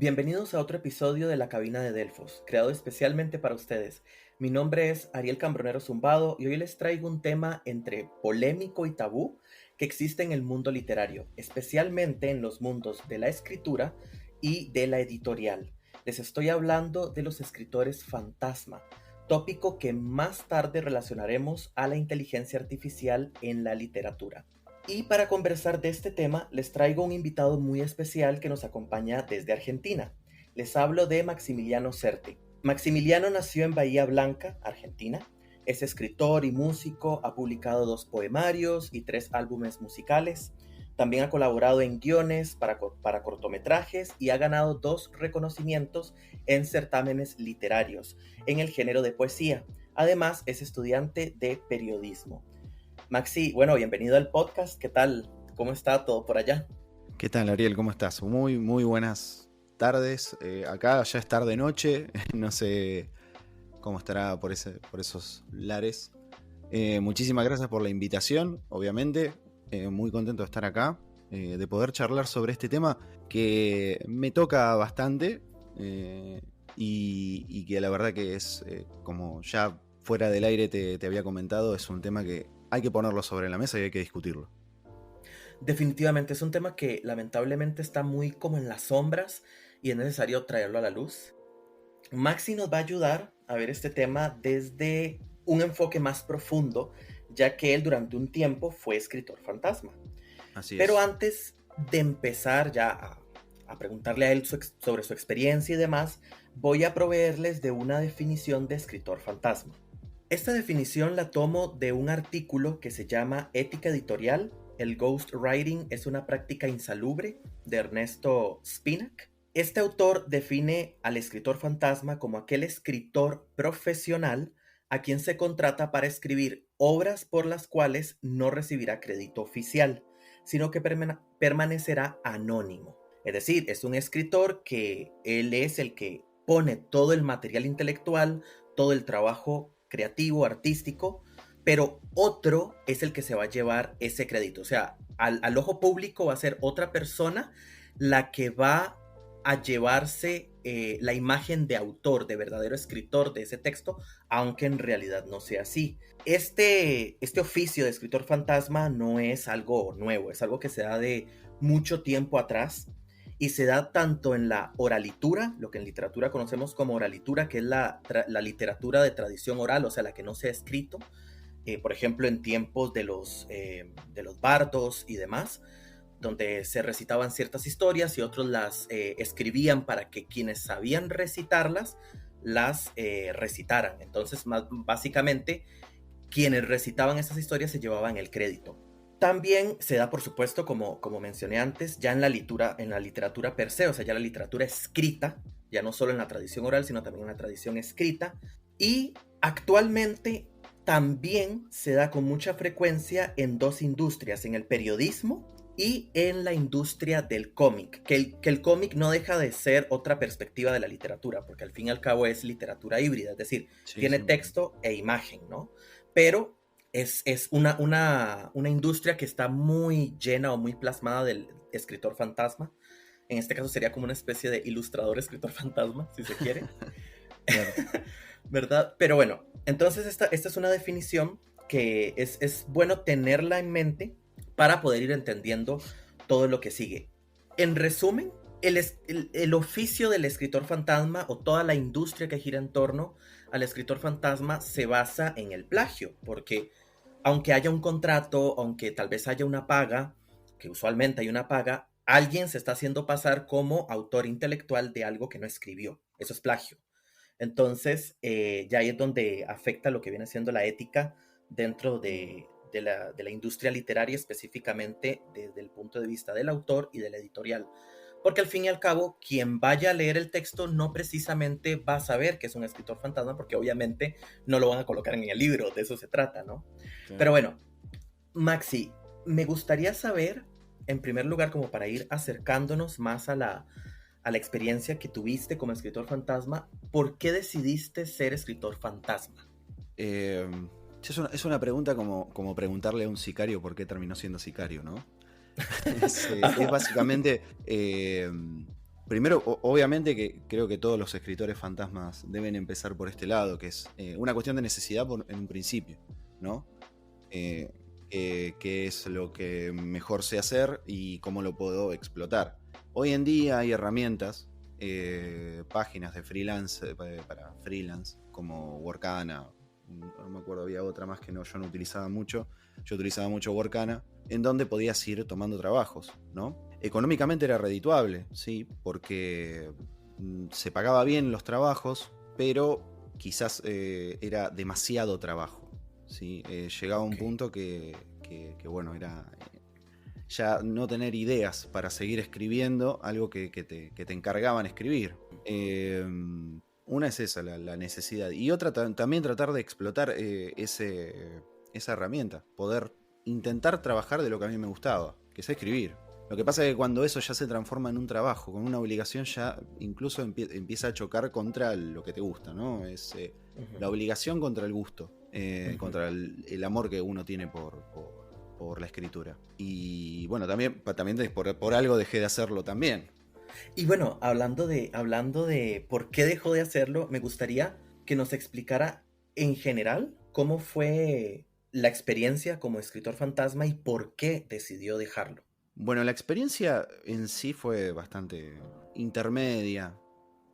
Bienvenidos a otro episodio de La Cabina de Delfos, creado especialmente para ustedes. Mi nombre es Ariel Cambronero Zumbado y hoy les traigo un tema entre polémico y tabú que existe en el mundo literario, especialmente en los mundos de la escritura y de la editorial. Les estoy hablando de los escritores fantasma, tópico que más tarde relacionaremos a la inteligencia artificial en la literatura. Y para conversar de este tema, les traigo un invitado muy especial que nos acompaña desde Argentina. Les hablo de Maximiliano Certi. Maximiliano nació en Bahía Blanca, Argentina. Es escritor y músico, ha publicado 2 poemarios y 3 álbumes musicales. También ha colaborado en guiones para cortometrajes y ha ganado 2 reconocimientos en certámenes literarios en el género de poesía. Además, es estudiante de periodismo. Maxi, bueno, bienvenido al podcast. ¿Qué tal? ¿Cómo está todo por allá? ¿Qué tal, Ariel? ¿Cómo estás? Muy buenas tardes. Acá ya es tarde-noche. No sé cómo estará por esos lares. Muchísimas gracias por la invitación, obviamente. Muy contento de estar acá, de poder charlar sobre este tema que me toca bastante y que la verdad que es, como ya fuera del aire te había comentado, es un tema que hay que ponerlo sobre la mesa y hay que discutirlo. Definitivamente es un tema que lamentablemente está muy como en las sombras y es necesario traerlo a la luz. Maxi nos va a ayudar a ver este tema desde un enfoque más profundo, ya que él durante un tiempo fue escritor fantasma. Así Pero es. antes de empezar ya a preguntarle a él sobre su experiencia y demás, voy a proveerles de una definición de escritor fantasma. Esta definición la tomo de un artículo que se llama Ética Editorial. El ghostwriting es una práctica insalubre, de Ernesto Spinack. Este autor define al escritor fantasma como aquel escritor profesional a quien se contrata para escribir obras por las cuales no recibirá crédito oficial, sino que permanecerá anónimo. Es decir, es un escritor que él es el que pone todo el material intelectual, todo el trabajo creativo, artístico, pero otro es el que se va a llevar ese crédito. O sea, al ojo público va a ser otra persona la que va a llevarse la imagen de autor, de verdadero escritor de ese texto, aunque en realidad no sea así. Este oficio de escritor fantasma no es algo nuevo, es algo que se da de mucho tiempo atrás y se da tanto en la oralitura, lo que en literatura conocemos como oralitura, que es la literatura de tradición oral, o sea, la que no se ha escrito, por ejemplo, en tiempos de los bardos y demás, donde se recitaban ciertas historias y otros las escribían para que quienes sabían recitarlas las recitaran. Entonces, básicamente, quienes recitaban esas historias se llevaban el crédito. También se da, por supuesto, como mencioné antes, ya en la literatura per se, o sea, ya la literatura escrita, ya no solo en la tradición oral, sino también en la tradición escrita. Y actualmente también se da con mucha frecuencia en 2 industrias, en el periodismo y en la industria del cómic, que el cómic no deja de ser otra perspectiva de la literatura, porque al fin y al cabo es literatura híbrida, es decir, Sí, tiene sí. texto e imagen, ¿no? Pero es una industria que está muy llena o muy plasmada del escritor fantasma. En este caso sería como una especie de ilustrador escritor fantasma, si se quiere. Claro. ¿Verdad? Pero bueno, entonces esta es una definición que es bueno tenerla en mente para poder ir entendiendo todo lo que sigue. En resumen, el oficio del escritor fantasma o toda la industria que gira en torno al escritor fantasma se basa en el plagio, porque aunque haya un contrato, aunque tal vez haya una paga, que usualmente hay una paga, alguien se está haciendo pasar como autor intelectual de algo que no escribió. Eso es plagio. Entonces, ya ahí es donde afecta lo que viene siendo la ética dentro de la industria literaria, específicamente desde el punto de vista del autor y de la editorial. Porque al fin y al cabo, quien vaya a leer el texto no precisamente va a saber que es un escritor fantasma, porque obviamente no lo van a colocar en el libro, de eso se trata, ¿no? Claro. Pero bueno, Maxi, me gustaría saber, en primer lugar, como para ir acercándonos más a la experiencia que tuviste como escritor fantasma, ¿por qué decidiste ser escritor fantasma? Eh, es una pregunta como preguntarle a un sicario por qué terminó siendo sicario, ¿no? Es básicamente Primero, obviamente que creo que todos los escritores fantasmas deben empezar por este lado, que es una cuestión de necesidad en un principio, ¿no? Qué es lo que mejor sé hacer y cómo lo puedo explotar. Hoy en día hay herramientas, páginas de freelance para freelance, como Workana, no me acuerdo, había otra más que yo no utilizaba mucho. Yo utilizaba mucho Workana, en donde podías ir tomando trabajos, ¿no? Económicamente era redituable, sí, porque se pagaba bien los trabajos, pero quizás era demasiado trabajo, ¿sí? Llegaba un punto que bueno, era ya no tener ideas para seguir escribiendo algo que te encargaban escribir. Una es esa, la necesidad. Y otra también tratar de explotar esa herramienta. Poder intentar trabajar de lo que a mí me gustaba, que es escribir. Lo que pasa es que cuando eso ya se transforma en un trabajo, con una obligación, ya incluso empieza a chocar contra lo que te gusta, ¿no? Es la obligación contra el gusto, contra el amor que uno tiene por la escritura. Y bueno, también por algo dejé de hacerlo también. Y bueno, hablando de por qué dejó de hacerlo, me gustaría que nos explicara en general cómo fue la experiencia como escritor fantasma y por qué decidió dejarlo. Bueno, la experiencia en sí fue bastante intermedia,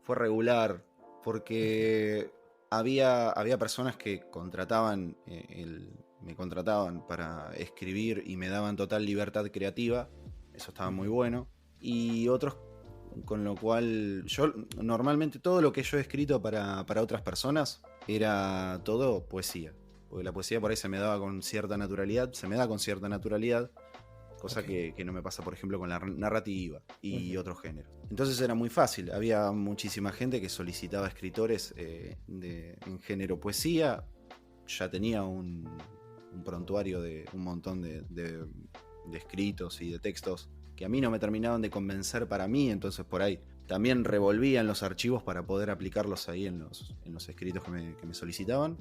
fue regular, porque había personas que me contrataban para escribir y me daban total libertad creativa, eso estaba muy bueno, y otros con lo cual yo normalmente todo lo que yo he escrito para otras personas era todo poesía, porque la poesía por ahí se me da con cierta naturalidad, cosa que no me pasa, por ejemplo, con la narrativa y otros géneros. Entonces era muy fácil, había muchísima gente que solicitaba escritores en género poesía, ya tenía un prontuario de un montón de escritos y de textos que a mí no me terminaban de convencer para mí, entonces por ahí también revolvían los archivos para poder aplicarlos ahí en los escritos que me solicitaban.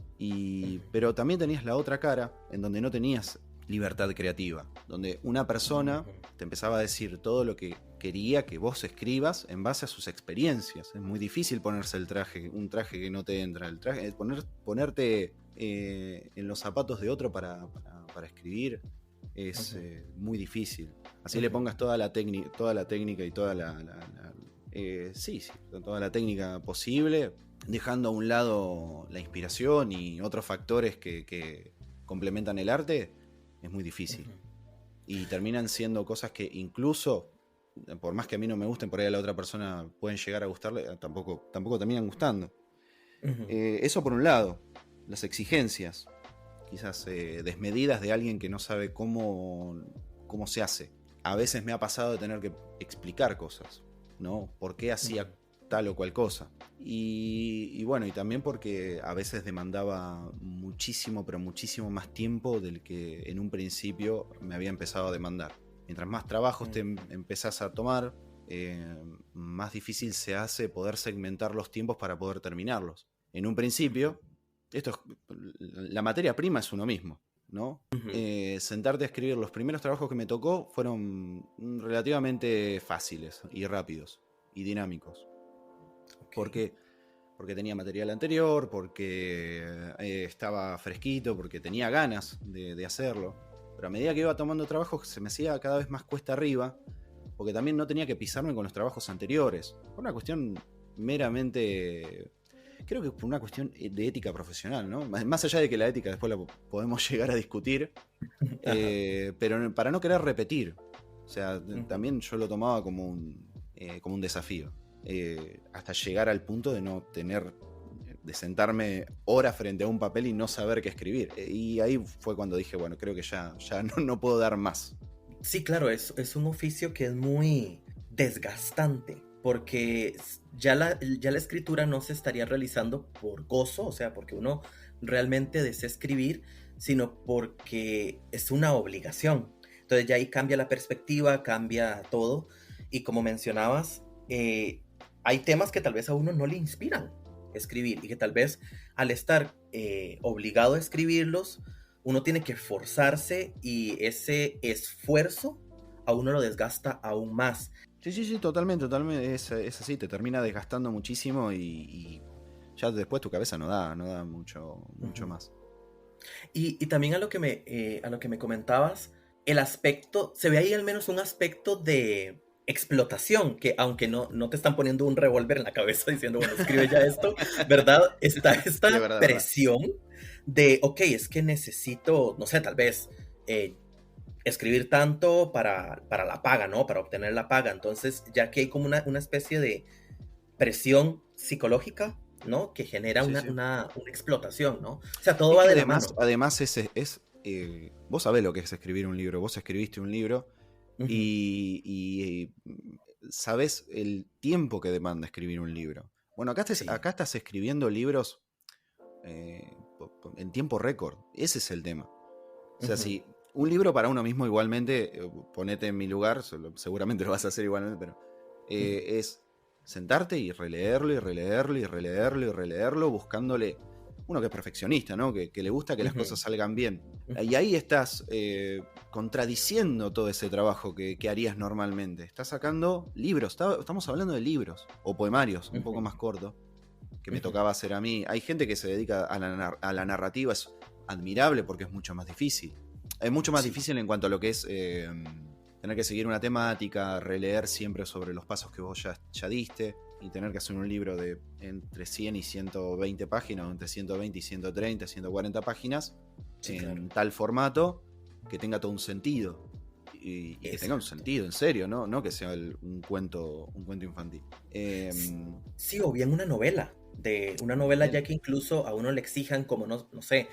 Pero también tenías la otra cara, en donde no tenías libertad creativa, donde una persona te empezaba a decir todo lo que quería que vos escribas en base a sus experiencias. Es muy difícil ponerse un traje que no te entra, ponerte en los zapatos de otro para escribir es muy difícil. Así le pongas toda la técnica y toda toda la técnica posible, dejando a un lado la inspiración y otros factores que complementan el arte, es muy difícil. Y terminan siendo cosas que incluso, por más que a mí no me gusten, por ahí a la otra persona pueden llegar a gustarle, tampoco terminan gustando. Eso por un lado, las exigencias, quizás desmedidas de alguien que no sabe cómo se hace. A veces me ha pasado de tener que explicar cosas, ¿no? ¿Por qué hacía tal o cual cosa? Y bueno, y también porque a veces demandaba muchísimo, pero muchísimo más tiempo del que en un principio me había empezado a demandar. Mientras más trabajos te empezás a tomar, más difícil se hace poder segmentar los tiempos para poder terminarlos. En un principio, la materia prima es uno mismo, ¿no? Sentarte a escribir los primeros trabajos que me tocó fueron relativamente fáciles y rápidos y dinámicos. Porque tenía material anterior, porque estaba fresquito, porque tenía ganas de hacerlo. Pero a medida que iba tomando trabajos se me hacía cada vez más cuesta arriba, porque también no tenía que pisarme con los trabajos anteriores. Por una cuestión meramente... Creo que por una cuestión de ética profesional, ¿no? Más allá de que la ética después la podemos llegar a discutir, pero para no querer repetir. O sea, también yo lo tomaba como un desafío. Hasta llegar al punto de sentarme horas frente a un papel y no saber qué escribir. Y ahí fue cuando dije, bueno, creo que ya no puedo dar más. Sí, claro, es un oficio que es muy desgastante, porque ya la escritura no se estaría realizando por gozo, o sea, porque uno realmente desea escribir, sino porque es una obligación. Entonces ya ahí cambia la perspectiva, cambia todo, y como mencionabas, hay temas que tal vez a uno no le inspiran escribir, y que tal vez al estar obligado a escribirlos, uno tiene que forzarse, y ese esfuerzo a uno lo desgasta aún más. Sí, sí, sí, totalmente, totalmente. Es así, te termina desgastando muchísimo y ya después tu cabeza no da mucho Ujú. más. Y también a lo que me comentabas, el aspecto, se ve ahí al menos un aspecto de explotación, que aunque no te están poniendo un revólver en la cabeza diciendo, bueno, escribe ya esto, ¿verdad? Está Sí, es esta verdad, es verdad. presión de, ok, es que necesito, no sé, tal vez eh, escribir tanto para la paga, ¿no? Para obtener la paga. Entonces, ya que hay como una especie de presión psicológica, ¿no? Que genera Sí, sí. una explotación, ¿no? O sea, todo Es va que de la además, mano. además vos sabés lo que es escribir un libro, vos escribiste un libro Ujú, y sabés el tiempo que demanda escribir un libro. Bueno, sí. acá estás escribiendo libros en tiempo récord, ese es el tema. O sea, Ujú, si un libro para uno mismo igualmente, ponete en mi lugar, seguramente lo vas a hacer igualmente, pero ujú, es sentarte y releerlo y releerlo y releerlo y releerlo, buscándole uno que es perfeccionista, ¿no? Que le gusta que las ujú, cosas salgan bien. ujú. Y ahí estás contradiciendo todo ese trabajo que harías normalmente. Estás sacando libros, estamos hablando de libros o poemarios, un poco Ujú, más cortos, que me ujú, tocaba hacer a mí. Hay gente que se dedica a la narrativa, es admirable porque es mucho más difícil. Es mucho más sí, difícil en cuanto a lo que es tener que seguir una temática, releer siempre sobre los pasos que vos ya diste y tener que hacer un libro de entre 100 y 120 páginas, o entre 120 y 130, 140 páginas, sí, claro. en tal formato que tenga todo un sentido. Y que tenga un Exacto. sentido, en serio, no que sea un cuento infantil. S- Em, Sí, o bien una novela, de una novela ya También. que incluso a uno le exijan como no sé,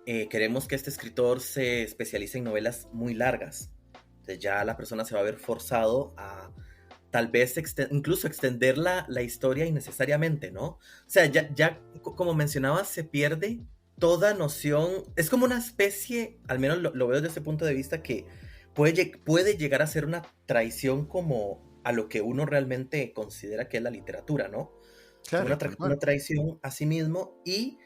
queremos que este escritor se especialice en novelas muy largas. Entonces ya la persona se va a ver forzado a tal vez incluso extender la historia innecesariamente, ¿no? O sea, ya como mencionabas, se pierde toda noción, es como una especie, al menos lo veo desde ese punto de vista, que puede llegar a ser una traición como a lo que uno realmente considera que es la literatura, ¿no? Como Claro, tal una cual. traición a sí mismo y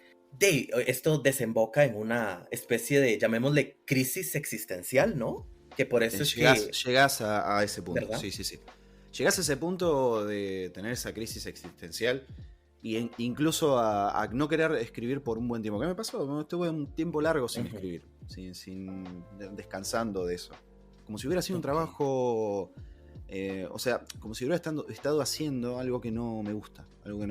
esto desemboca en una especie de, llamémosle, crisis existencial, ¿no? Que por eso es que, Llegás a ese punto, ¿verdad? sí, sí, sí. Llegás a ese punto de tener esa crisis existencial y incluso a no querer escribir por un buen tiempo. ¿Qué me pasó? Estuve un tiempo largo sin Ujú, escribir, descansando de eso. Como si hubiera sido un ok. trabajo, o sea, como si hubiera estado haciendo algo que no me gusta, algo que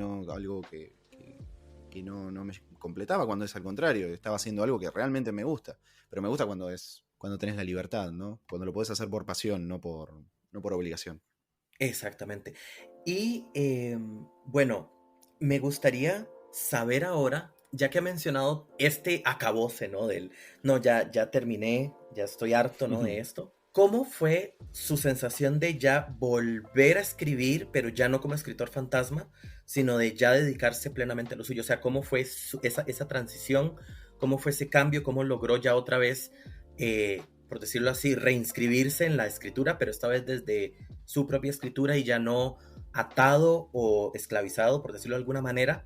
no me completaba cuando es al contrario, estaba haciendo algo que realmente me gusta. Pero me gusta cuando tenés la libertad, ¿no? Cuando lo podés hacer por pasión, no por obligación. Exactamente. Y bueno, me gustaría saber ahora, ya que ha mencionado este acabose, ¿no? No, ya terminé, ya estoy harto, ¿no? De esto. ¿Cómo fue su sensación de ya volver a escribir, pero ya no como escritor fantasma, sino de ya dedicarse plenamente a lo suyo? O sea, ¿cómo fue esa transición? ¿Cómo fue ese cambio? ¿Cómo logró ya otra vez, por decirlo así, reinscribirse en la escritura, pero esta vez desde su propia escritura y ya no atado o esclavizado, por decirlo de alguna manera,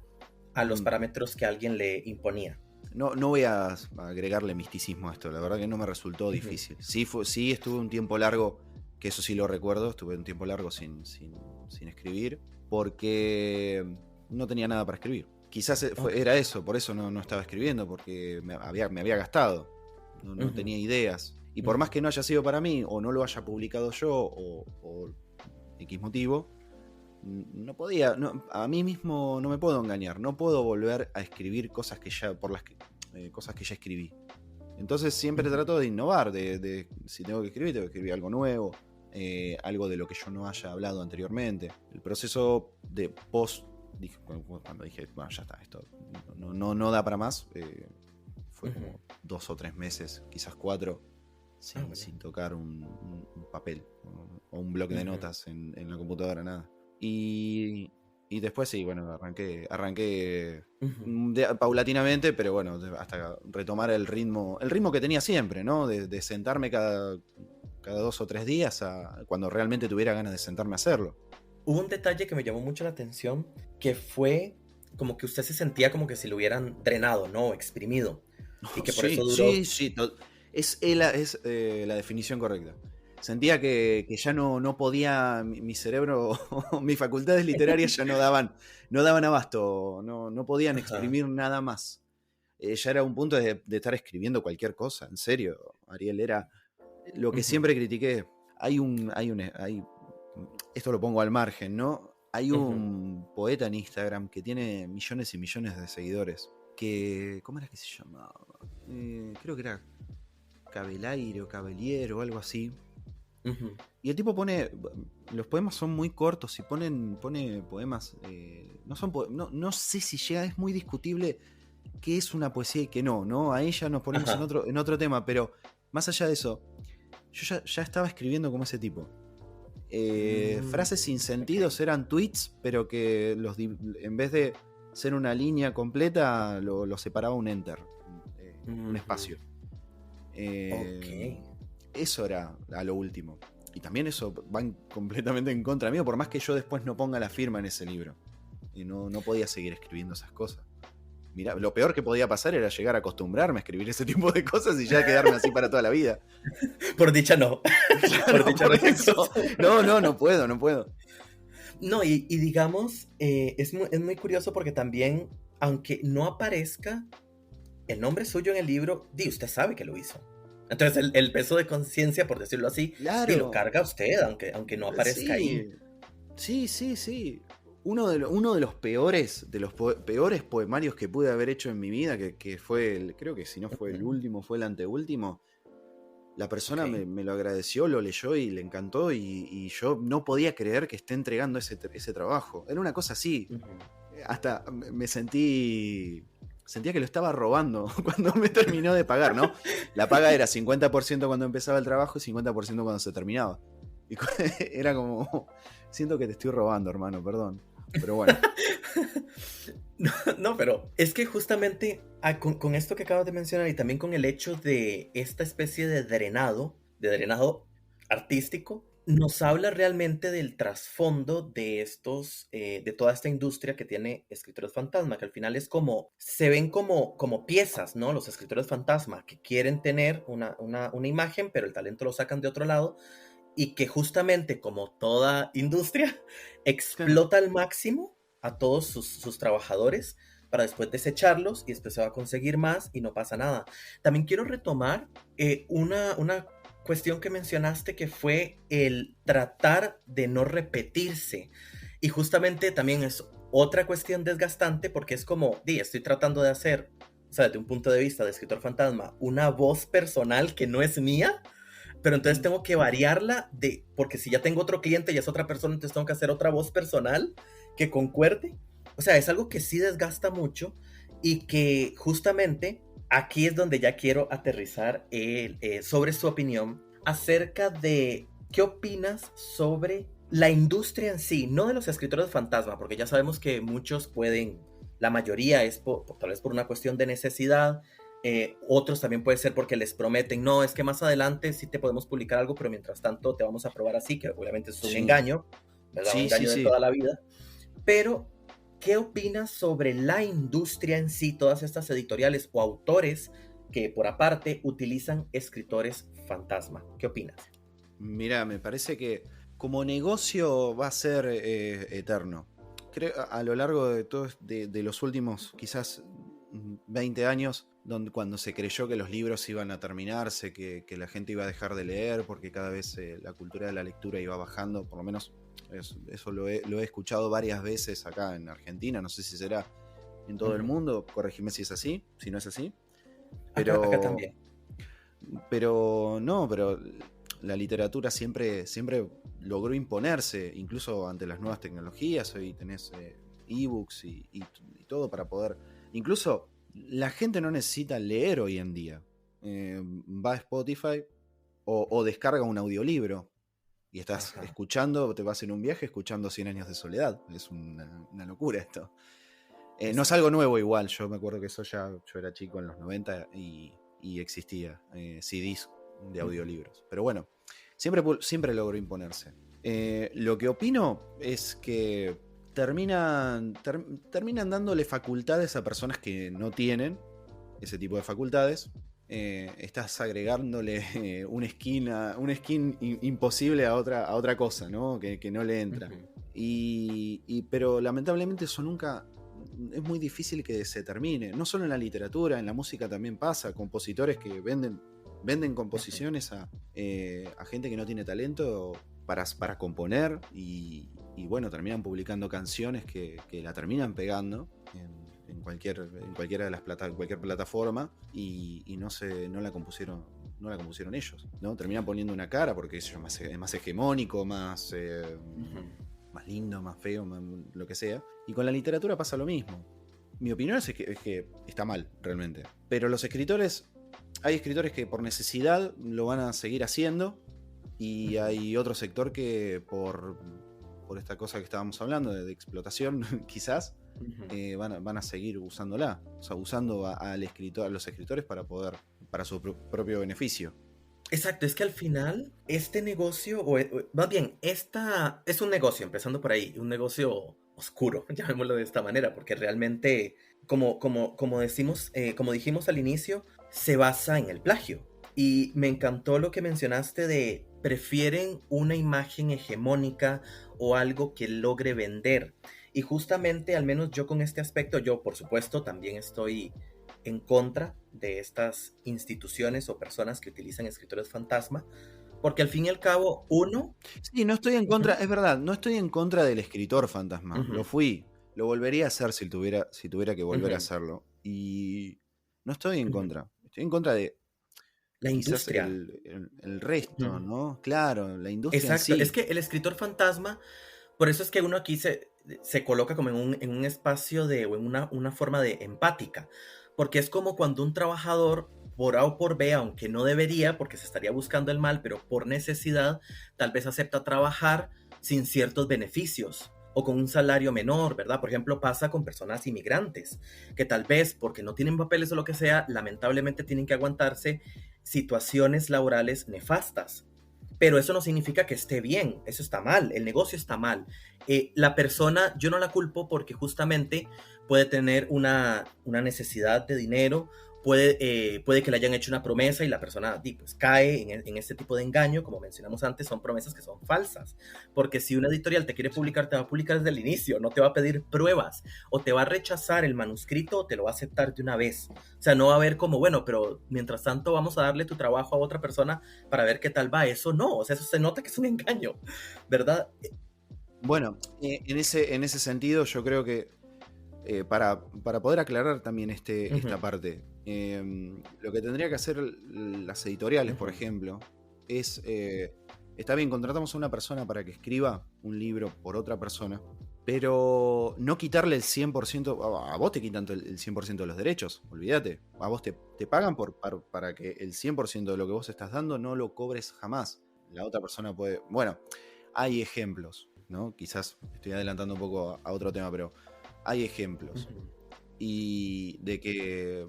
a los Mm. parámetros que alguien le imponía? No voy a agregarle misticismo a esto, la verdad que no me resultó Ujú, difícil. Sí estuve un tiempo largo, que eso sí lo recuerdo, estuve un tiempo largo sin escribir, porque no tenía nada para escribir. Quizás ok, era eso, por eso no estaba escribiendo, porque me había gastado, no ujú, tenía ideas. Y por ujú, más que no haya sido para mí, o no lo haya publicado yo, o X motivo, no podía, a mí mismo no me puedo engañar, no puedo volver a escribir cosas que ya escribí. Entonces siempre ujú, trato de innovar, si tengo que escribir algo nuevo, algo de lo que yo no haya hablado anteriormente. El proceso de post, cuando dije, bueno, ya está, esto no da para más, fue ujú. como 2 o 3 meses, quizás 4, Ah, sin, bueno. sin tocar un papel o un bloc de Ujú, notas en la computadora, nada. Y, y después sí, bueno, arranqué ujú. paulatinamente, pero bueno, hasta retomar el ritmo que tenía siempre, ¿no? De sentarme cada 2 o 3 días cuando realmente tuviera ganas de sentarme a hacerlo. Hubo un detalle que me llamó mucho la atención, que fue como que usted se sentía como que si lo hubieran drenado, ¿no? Exprimido. Y que por eso Sí, duró. sí, sí. Es la definición correcta. Sentía que ya no podía, mi cerebro, mis facultades literarias ya no daban abasto, no podían Ajá. exprimir nada más. Ya era un punto de estar escribiendo cualquier cosa, en serio, Ariel, era lo que Ujú, siempre critiqué. Esto lo pongo al margen, ¿no? Hay ujú. un poeta en Instagram que tiene millones y millones de seguidores, ¿cómo era que se llamaba? Creo que era Cabelaire o Caballero o algo así. Ujú. Y el tipo los poemas son muy cortos y pone poemas, no sé si llega, es muy discutible qué es una poesía y qué no, ¿no? Ahí ya nos ponemos Ajá. en otro tema, pero más allá de eso, yo ya estaba escribiendo como ese tipo. Frases sin Ok. sentidos eran tweets, pero que en vez de ser una línea completa, lo separaba un enter, un Ujú. espacio. Ok. Eh, Eso era a lo último. Y también eso van completamente en contra mío, por más que yo después no ponga la firma en ese libro. Y no podía seguir escribiendo esas cosas. Mirá, lo peor que podía pasar era llegar a acostumbrarme a escribir ese tipo de cosas y ya quedarme así para toda la vida. Por dicha no. Por Claro, dicha por no se eso. acostumbra. No puedo, no puedo. No, y digamos, es muy curioso porque también, aunque no aparezca el nombre suyo en el libro, di, usted sabe que lo hizo. Entonces el peso de conciencia, por decirlo así, di, lo Claro, carga usted, aunque no aparezca ahí. sí, sí. Uno de los peores, peores poemarios que pude haber hecho en mi vida, que fue creo que si no fue el Ujú. último, fue el anteúltimo. La Ok. persona me lo agradeció, lo leyó y le encantó y yo no podía creer que esté entregando ese trabajo. Era una cosa así. Ujú. Hasta sentía que lo estaba robando cuando me terminó de pagar, ¿no? La paga era 50% cuando empezaba el trabajo y 50% cuando se terminaba. Y era como, siento que te estoy robando, hermano, perdón. Pero bueno. No, no, pero es que justamente con esto que acabas de mencionar y también con el hecho de esta especie de drenado artístico, nos habla realmente del trasfondo de de toda esta industria que tiene escritores fantasma, que al final es como, se ven como piezas, ¿no? Los escritores fantasma que quieren tener una imagen, pero el talento lo sacan de otro lado y que justamente como toda industria explota al máximo a todos sus trabajadores para después desecharlos y después se va a conseguir más y no pasa nada. También quiero retomar una cuestión que mencionaste que fue el tratar de no repetirse y justamente también es otra cuestión desgastante porque es como, di, estoy tratando de hacer, o sea, desde un punto de vista de escritor fantasma, una voz personal que no es mía, pero entonces tengo que variarla porque si ya tengo otro cliente y es otra persona, entonces tengo que hacer otra voz personal que concuerde. O sea, es algo que sí desgasta mucho y que justamente aquí es donde ya quiero aterrizar sobre su opinión acerca de qué opinas sobre la industria en sí, no de los escritores fantasma, porque ya sabemos que muchos pueden, la mayoría es tal vez por una cuestión de necesidad, otros también puede ser porque les prometen, no, es que más adelante sí te podemos publicar algo, pero mientras tanto te vamos a probar así, que obviamente es un Sí, engaño, ¿verdad? Un sí, engaño de sí. toda la vida. Pero, ¿qué opinas sobre la industria en sí, todas estas editoriales o autores que por aparte utilizan escritores fantasma? ¿Qué opinas? Mira, me parece que como negocio va a ser eterno. Creo a lo largo de los últimos quizás 20 años, cuando se creyó que los libros iban a terminarse, que la gente iba a dejar de leer porque cada vez la cultura de la lectura iba bajando, por lo menos eso lo he escuchado varias veces acá en Argentina, no sé si será en todo el Ujú. mundo, corregime si es así, si no es así, Acá pero también. pero la literatura siempre logró imponerse, incluso ante las nuevas tecnologías. Hoy tenés ebooks y todo para poder. Incluso la gente no necesita leer hoy en día. Va a Spotify o descarga un audiolibro y estás Ajá. escuchando, te vas en un viaje escuchando 100 años de soledad. Es una locura esto. No es algo Exacto. nuevo igual, yo me acuerdo que eso ya, yo era chico en los 90 y existía CDs de Ujú. audiolibros. Pero bueno, siempre logró imponerse. Lo que opino es que terminan dándole facultades a personas que no tienen ese tipo de facultades estás agregándole un skin imposible a otra cosa, ¿no? Que no le entra. Ujú. Pero lamentablemente eso nunca... Es muy difícil que se termine. No solo en la literatura, en la música también pasa. Compositores que venden Ujú. composiciones a gente que no tiene talento para componer y bueno, terminan publicando canciones que la terminan pegando en cualquiera de las cualquier plataforma y no la compusieron ellos, ¿no? Terminan poniendo una cara porque es más hegemónico, Ujú. más lindo, más feo, lo que sea. Y con la literatura pasa lo mismo. Mi opinión es que está mal, realmente. Pero hay escritores que por necesidad lo van a seguir haciendo y Ujú. hay otro sector que por esta cosa que estábamos hablando de explotación, quizás, Ujú. van a seguir usándola. O sea, usando a los escritores para su propio beneficio. Exacto, es que al final este negocio, más bien, esta es un negocio, empezando por ahí, un negocio oscuro, llamémoslo de esta manera, porque realmente, como decimos, como dijimos al inicio, se basa en el plagio. Y me encantó lo que mencionaste de prefieren una imagen hegemónica o algo que logre vender. Y justamente, al menos yo con este aspecto, yo por supuesto también estoy en contra de estas instituciones o personas que utilizan escritores fantasma, porque al fin y al cabo, uno... Sí, no estoy en contra, Ujú. es verdad, no estoy en contra del escritor fantasma. Lo Ujú. fui, lo volvería a hacer si tuviera que volver a Ujú. hacerlo. Y no estoy en Ujú. contra. Estoy en contra de La quizás industria. el resto, Ujú. ¿no? Claro, la industria en Exacto, es sí. que el escritor fantasma, por eso es que uno aquí se coloca como en un espacio de, o en una forma de empática, porque es como cuando un trabajador, por A o por B, aunque no debería, porque se estaría buscando el mal, pero por necesidad, tal vez acepta trabajar sin ciertos beneficios o con un salario menor, ¿verdad? Por ejemplo, pasa con personas inmigrantes, que tal vez porque no tienen papeles o lo que sea, lamentablemente tienen que aguantarse situaciones laborales nefastas. Pero eso no significa que esté bien, eso está mal, el negocio está mal. La persona, yo no la culpo porque justamente puede tener una necesidad de dinero, puede que le hayan hecho una promesa y la persona pues, cae en este tipo de engaño, como mencionamos antes, son promesas que son falsas. Porque si una editorial te quiere Sí. publicar, te va a publicar desde el inicio, no te va a pedir pruebas, o te va a rechazar el manuscrito o te lo va a aceptar de una vez. O sea, no va a haber como, bueno, pero mientras tanto vamos a darle tu trabajo a otra persona para ver qué tal va. Eso no, o sea, eso se nota que es un engaño, ¿verdad? Bueno, en ese sentido yo creo que para poder aclarar también esta Ujú. parte, lo que tendría que hacer las editoriales, por Ujú. ejemplo, es, está bien, contratamos a una persona para que escriba un libro por otra persona, pero no quitarle el 100%, a vos te quitan el 100% de los derechos, olvídate, a vos te pagan para que el 100% de lo que vos estás dando no lo cobres jamás. La otra persona puede, bueno, hay ejemplos, ¿no? Quizás estoy adelantando un poco a otro tema, pero hay ejemplos. Ujú. Y de que,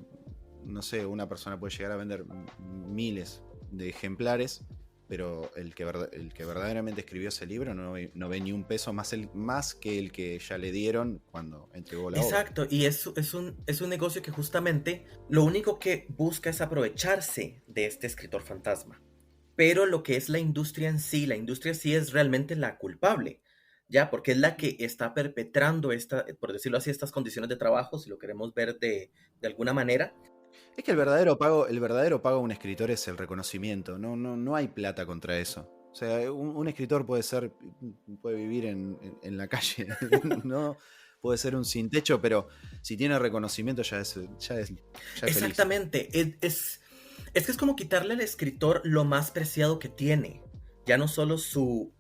no sé, una persona puede llegar a vender miles de ejemplares, pero el que verdaderamente escribió ese libro no ve ni un peso más que el que ya le dieron cuando entregó la obra. Exacto, y es un negocio que justamente lo único que busca es aprovecharse de este escritor fantasma. Pero lo que es la industria sí es realmente la culpable, ¿ya? Porque es la que está perpetrando por decirlo así, estas condiciones de trabajo, si lo queremos ver de alguna manera. Es que el verdadero pago a un escritor es el reconocimiento. No hay plata contra eso. O sea, un escritor puede vivir en la calle, ¿no? Puede ser un sin techo, pero si tiene reconocimiento ya es feliz. Exactamente, es que es como quitarle al escritor lo más preciado que tiene, ya no solo su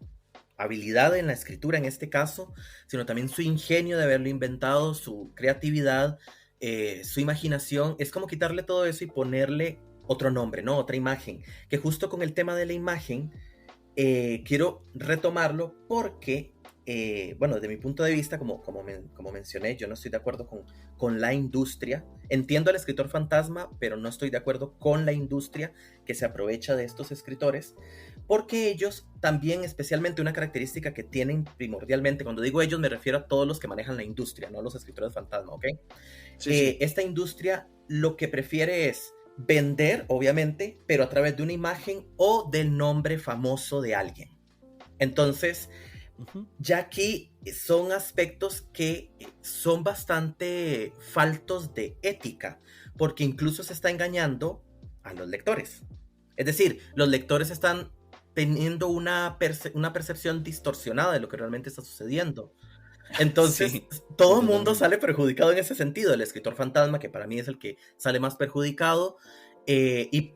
habilidad en la escritura en este caso, sino también su ingenio de haberlo inventado, su creatividad, su imaginación. Es como quitarle todo eso y ponerle otro nombre, ¿no? Otra imagen. Que justo con el tema de la imagen, quiero retomarlo porque, bueno, desde mi punto de vista, como mencioné, yo no estoy de acuerdo con la industria. Entiendo al escritor fantasma, pero no estoy de acuerdo con la industria que se aprovecha de estos escritores, porque ellos también, especialmente una característica que tienen primordialmente, cuando digo ellos me refiero a todos los que manejan la industria, no a los escritores fantasma, ¿ok? Sí, sí. Esta industria lo que prefiere es vender, obviamente, pero a través de una imagen o del nombre famoso de alguien. Entonces, Ujú. ya aquí son aspectos que son bastante faltos de ética, porque incluso se está engañando a los lectores. Es decir, los lectores están teniendo una percepción distorsionada de lo que realmente está sucediendo. Entonces, Sí, sí, todo el mundo totalmente. sale perjudicado en ese sentido. El escritor fantasma, que para mí es el que sale más perjudicado, y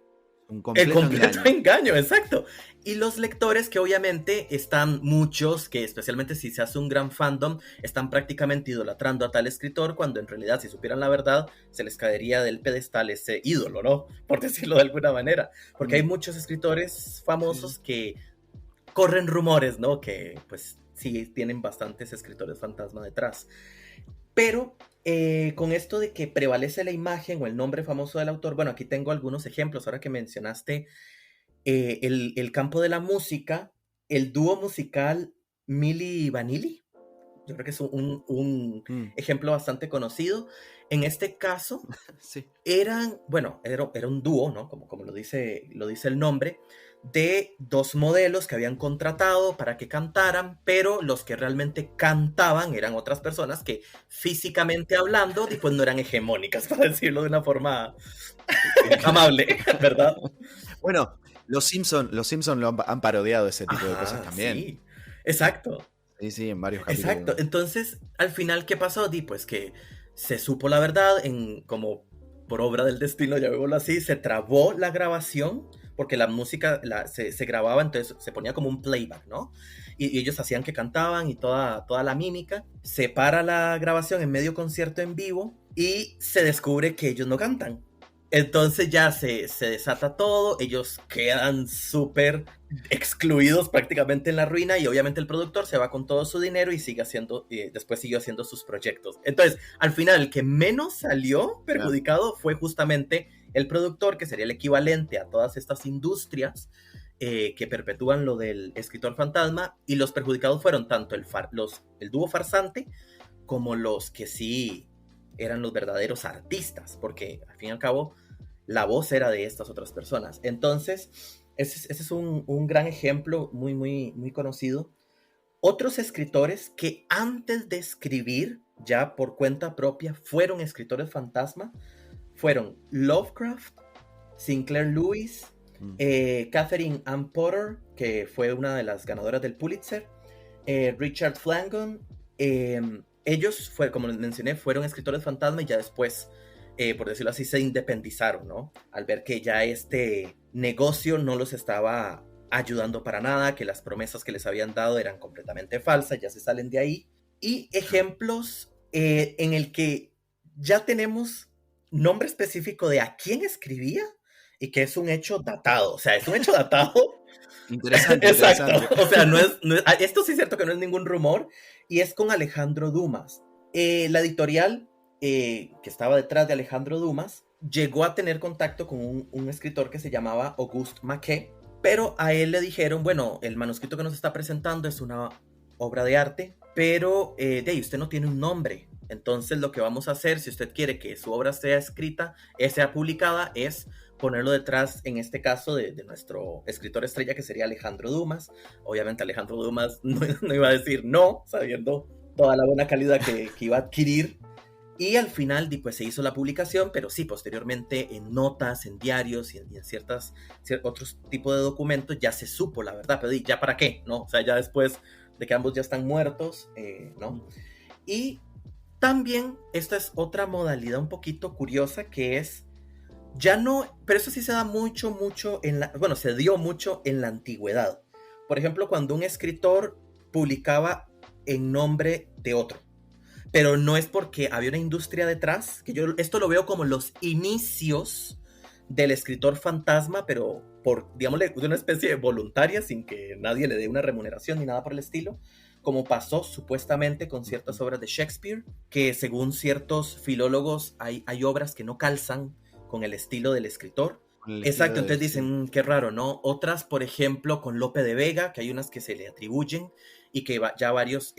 Un el completo completo engaño. engaño, exacto. Y los lectores que obviamente están muchos, que especialmente si se hace un gran fandom, están prácticamente idolatrando a tal escritor, cuando en realidad si supieran la verdad, se les caería del pedestal ese ídolo, ¿no? Por decirlo de alguna manera. Porque hay Mm, muchos escritores sí, sí. famosos que corren rumores, ¿no? Que pues sí tienen bastantes escritores fantasma detrás. Pero con esto de que prevalece la imagen o el nombre famoso del autor, bueno, aquí tengo algunos ejemplos, ahora que mencionaste el campo de la música, el dúo musical Milli Vanilli, yo creo que es un Mm, ejemplo bastante conocido. En este caso, sí. eran, bueno, era un dúo, ¿no? Como lo dice el nombre, de dos modelos que habían contratado para que cantaran, pero los que realmente cantaban eran otras personas que físicamente hablando, pues no eran hegemónicas, para decirlo de una forma amable, ¿verdad? Bueno, los Simpson han parodiado ese tipo de cosas Ajá, también. sí, exacto. Sí, sí, en varios Exacto. capítulos. Entonces, al final, ¿qué pasó? Di, pues que se supo la verdad en como por obra del destino, llamémoslo así, se trabó la grabación porque la música se grababa, entonces se ponía como un playback, ¿no? Y ellos hacían que cantaban y toda la mímica. Se para la grabación en medio concierto en vivo y se descubre que ellos no cantan. Entonces ya se desata todo, ellos quedan súper excluidos prácticamente en la ruina y obviamente el productor se va con todo su dinero y sigue haciendo, después siguió haciendo sus proyectos. Entonces, al final, el que menos salió Claro. perjudicado fue justamente el productor, que sería el equivalente a todas estas industrias que perpetúan lo del escritor fantasma, y los perjudicados fueron tanto el dúo farsante como los que sí eran los verdaderos artistas, porque al fin y al cabo la voz era de estas otras personas. Entonces, ese es un gran ejemplo muy conocido. Otros escritores que antes de escribir, ya por cuenta propia, fueron escritores fantasma, fueron Lovecraft, Sinclair Lewis, Mm, Catherine Ann Porter, que fue una de las ganadoras del Pulitzer, Richard Flangon. Ellos, como les mencioné, fueron escritores fantasma y ya después, por decirlo así, se independizaron, ¿no? Al ver que ya este negocio no los estaba ayudando para nada, que las promesas que les habían dado eran completamente falsas, ya se salen de ahí. Y claro. ejemplos en el que ya tenemos nombre específico de a quién escribía y que es un hecho datado. O sea, es un hecho datado. Interesante, Exacto. interesante. O sea, esto sí es cierto que no es ningún rumor y es con Alejandro Dumas. La editorial que estaba detrás de Alejandro Dumas llegó a tener contacto con un escritor que se llamaba Auguste Maquet, pero a él le dijeron, bueno, el manuscrito que nos está presentando es una obra de arte, pero de ahí usted no tiene un nombre. Entonces lo que vamos a hacer, si usted quiere que su obra sea escrita, sea publicada, es ponerlo detrás, en este caso, de nuestro escritor estrella, que sería Alejandro Dumas. Obviamente Alejandro Dumas no iba a decir no, sabiendo toda la buena calidad que iba a adquirir. Y al final, pues se hizo la publicación, pero sí, posteriormente en notas, en diarios y en otros tipos de documentos ya se supo la verdad, pero ya para qué, ¿no? O sea, ya después de que ambos ya están muertos, ¿no? Mm, Y también esta es otra modalidad un poquito curiosa que es, ya no, pero eso sí se da mucho bueno, se dio mucho en la antigüedad. Por ejemplo, cuando un escritor publicaba en nombre de otro, pero no es porque había una industria detrás, que yo esto lo veo como los inicios del escritor fantasma, pero por, digámosle, de una especie de voluntaria, sin que nadie le dé una remuneración ni nada por el estilo, como pasó supuestamente con ciertas ujú. obras de Shakespeare, que según ciertos filólogos hay obras que no calzan con el estilo del escritor. con el estilo Exacto, entonces de... Sí. dicen, qué raro, ¿no? Otras, por ejemplo, con Lope de Vega, que hay unas que se le atribuyen y que ya varios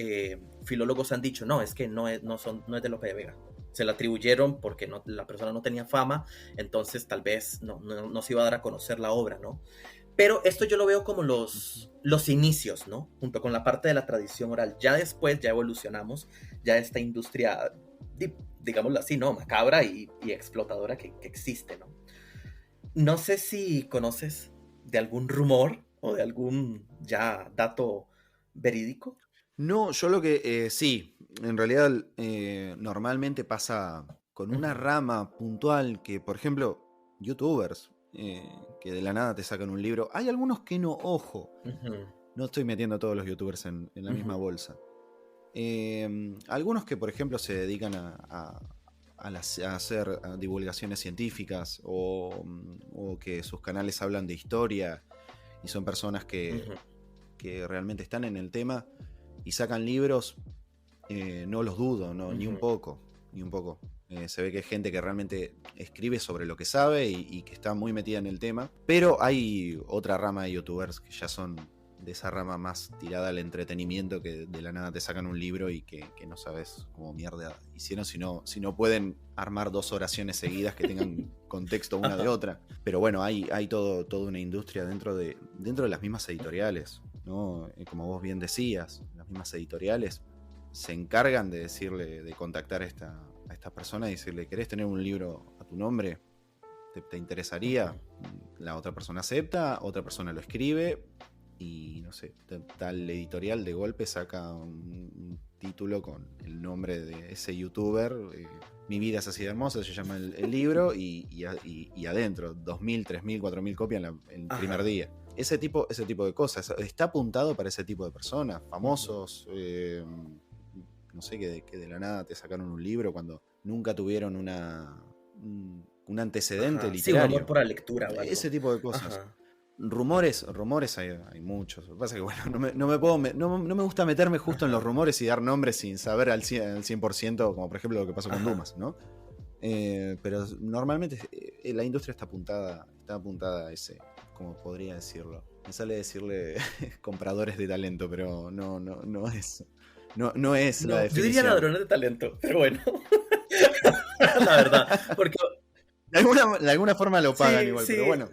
filólogos han dicho, no, es que no es de Lope de Vega. Se le atribuyeron porque la persona no tenía fama, entonces tal vez no se iba a dar a conocer la obra, ¿no? Pero esto yo lo veo como Ujú. los inicios, ¿no? Junto con la parte de la tradición oral. Ya después, ya evolucionamos, ya esta industria, digámoslo así, ¿no? Macabra y explotadora que existe, ¿no? No sé si conoces de algún rumor o de algún ya dato verídico. No, yo lo que sí, en realidad normalmente pasa con una Ujú, rama puntual que, por ejemplo, youtubers que de la nada te sacan un libro. Hay algunos que no, ojo, ujú, no estoy metiendo a todos los youtubers en la misma ujú, bolsa. Algunos que, por ejemplo, se dedican a hacer divulgaciones científicas o que sus canales hablan de historia y son personas ujú, que realmente están en el tema y sacan libros, no los dudo, no, ni un ujú. poco, ni un poco. Se ve que hay gente que realmente escribe sobre lo que sabe y que está muy metida en el tema. Pero hay otra rama de youtubers que ya son de esa rama más tirada al entretenimiento, que de la nada te sacan un libro y que no sabes cómo mierda hicieron, si no pueden armar dos oraciones seguidas que tengan contexto una de Ajá. otra. Pero bueno, hay toda una industria dentro de las mismas editoriales, ¿no? Como vos bien decías, las mismas editoriales se encargan de decirle, de contactar a esta persona y decirle, ¿querés tener un libro a tu nombre? ¿Te Ujú. interesaría? La otra persona acepta, otra persona lo escribe y no sé, tal editorial de golpe saca un título con el nombre de ese youtuber. Mi vida es así de hermosa, se llama el libro y adentro, 2000, 3000, 4000 copias en el primer Ajá. día. Ese tipo de cosas. Está apuntado para ese tipo de personas, Ujú. famosos, no sé, que de la nada te sacaron un libro cuando nunca tuvieron un antecedente Ajá. Sí, un amor literario. por la lectura o Ese algo. tipo de cosas. Ajá. Rumores hay muchos. Lo que pasa es que, bueno, no me gusta meterme justo en los Ajá. rumores y dar nombres sin saber al 100%, como por ejemplo lo que pasó con Ajá. Dumas, ¿no? Pero normalmente la industria está apuntada a ese, como podría decirlo. Me sale decirle compradores de talento, pero no es la No, yo diría definición. ladrones de talento, pero bueno, la verdad, porque De alguna forma lo pagan sí, igual, pero sí, bueno.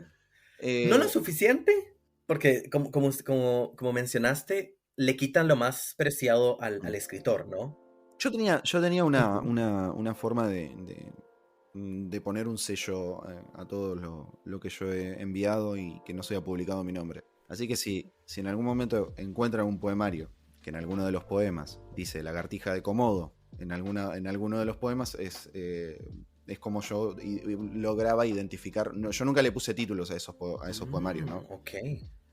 no lo eh, suficiente, porque como mencionaste, le quitan lo más preciado al escritor, ¿no? yo tenía Ujú, una forma de poner un sello a todo lo que yo he enviado y que no sea publicado mi nombre. Así que si en algún momento encuentran un poemario que en alguno de los poemas dice Lagartija de Komodo, en alguno de los poemas es como yo lograba identificar. No, yo nunca le puse títulos a esos poemarios, ¿no? ok.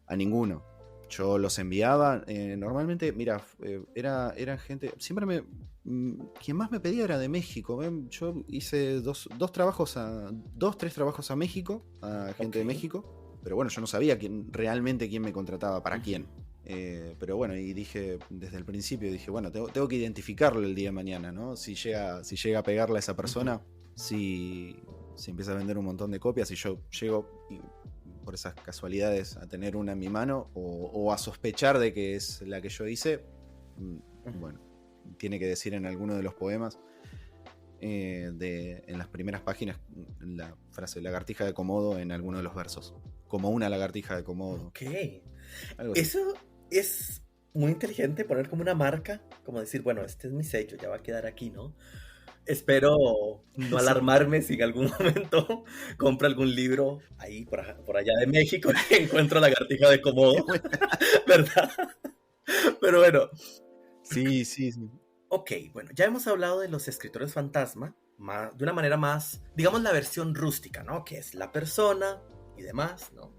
A ninguno. Yo los enviaba. Normalmente, mira, era gente. Quien más me pedía era de México. Yo hice tres trabajos a México, a Ok. gente de México. Pero bueno, yo no sabía realmente quién me contrataba para Ujú, quién. Pero bueno, y dije, desde el principio, dije, bueno, tengo que identificarlo el día de mañana, ¿no? Si llega a pegarle a esa ujú, persona, si empieza a vender un montón de copias y yo llego por esas casualidades a tener una en mi mano o a sospechar de que es la que yo hice, ujú. bueno, tiene que decir en alguno de los poemas, en las primeras páginas, la frase lagartija de Komodo en alguno de los versos, como una lagartija de Komodo, Ok. algo así. Eso es muy inteligente, poner como una marca, como decir, bueno, este es mi sello, ya va a quedar aquí, ¿no? Espero no Sí. alarmarme si en algún momento compro algún libro ahí por allá de México y encuentro Lagartija de Komodo, ¿verdad? Pero bueno, Sí, sí, sí. ok, bueno, ya hemos hablado de los escritores fantasma de una manera más, digamos, la versión rústica, ¿no? Que es la persona y demás, ¿no?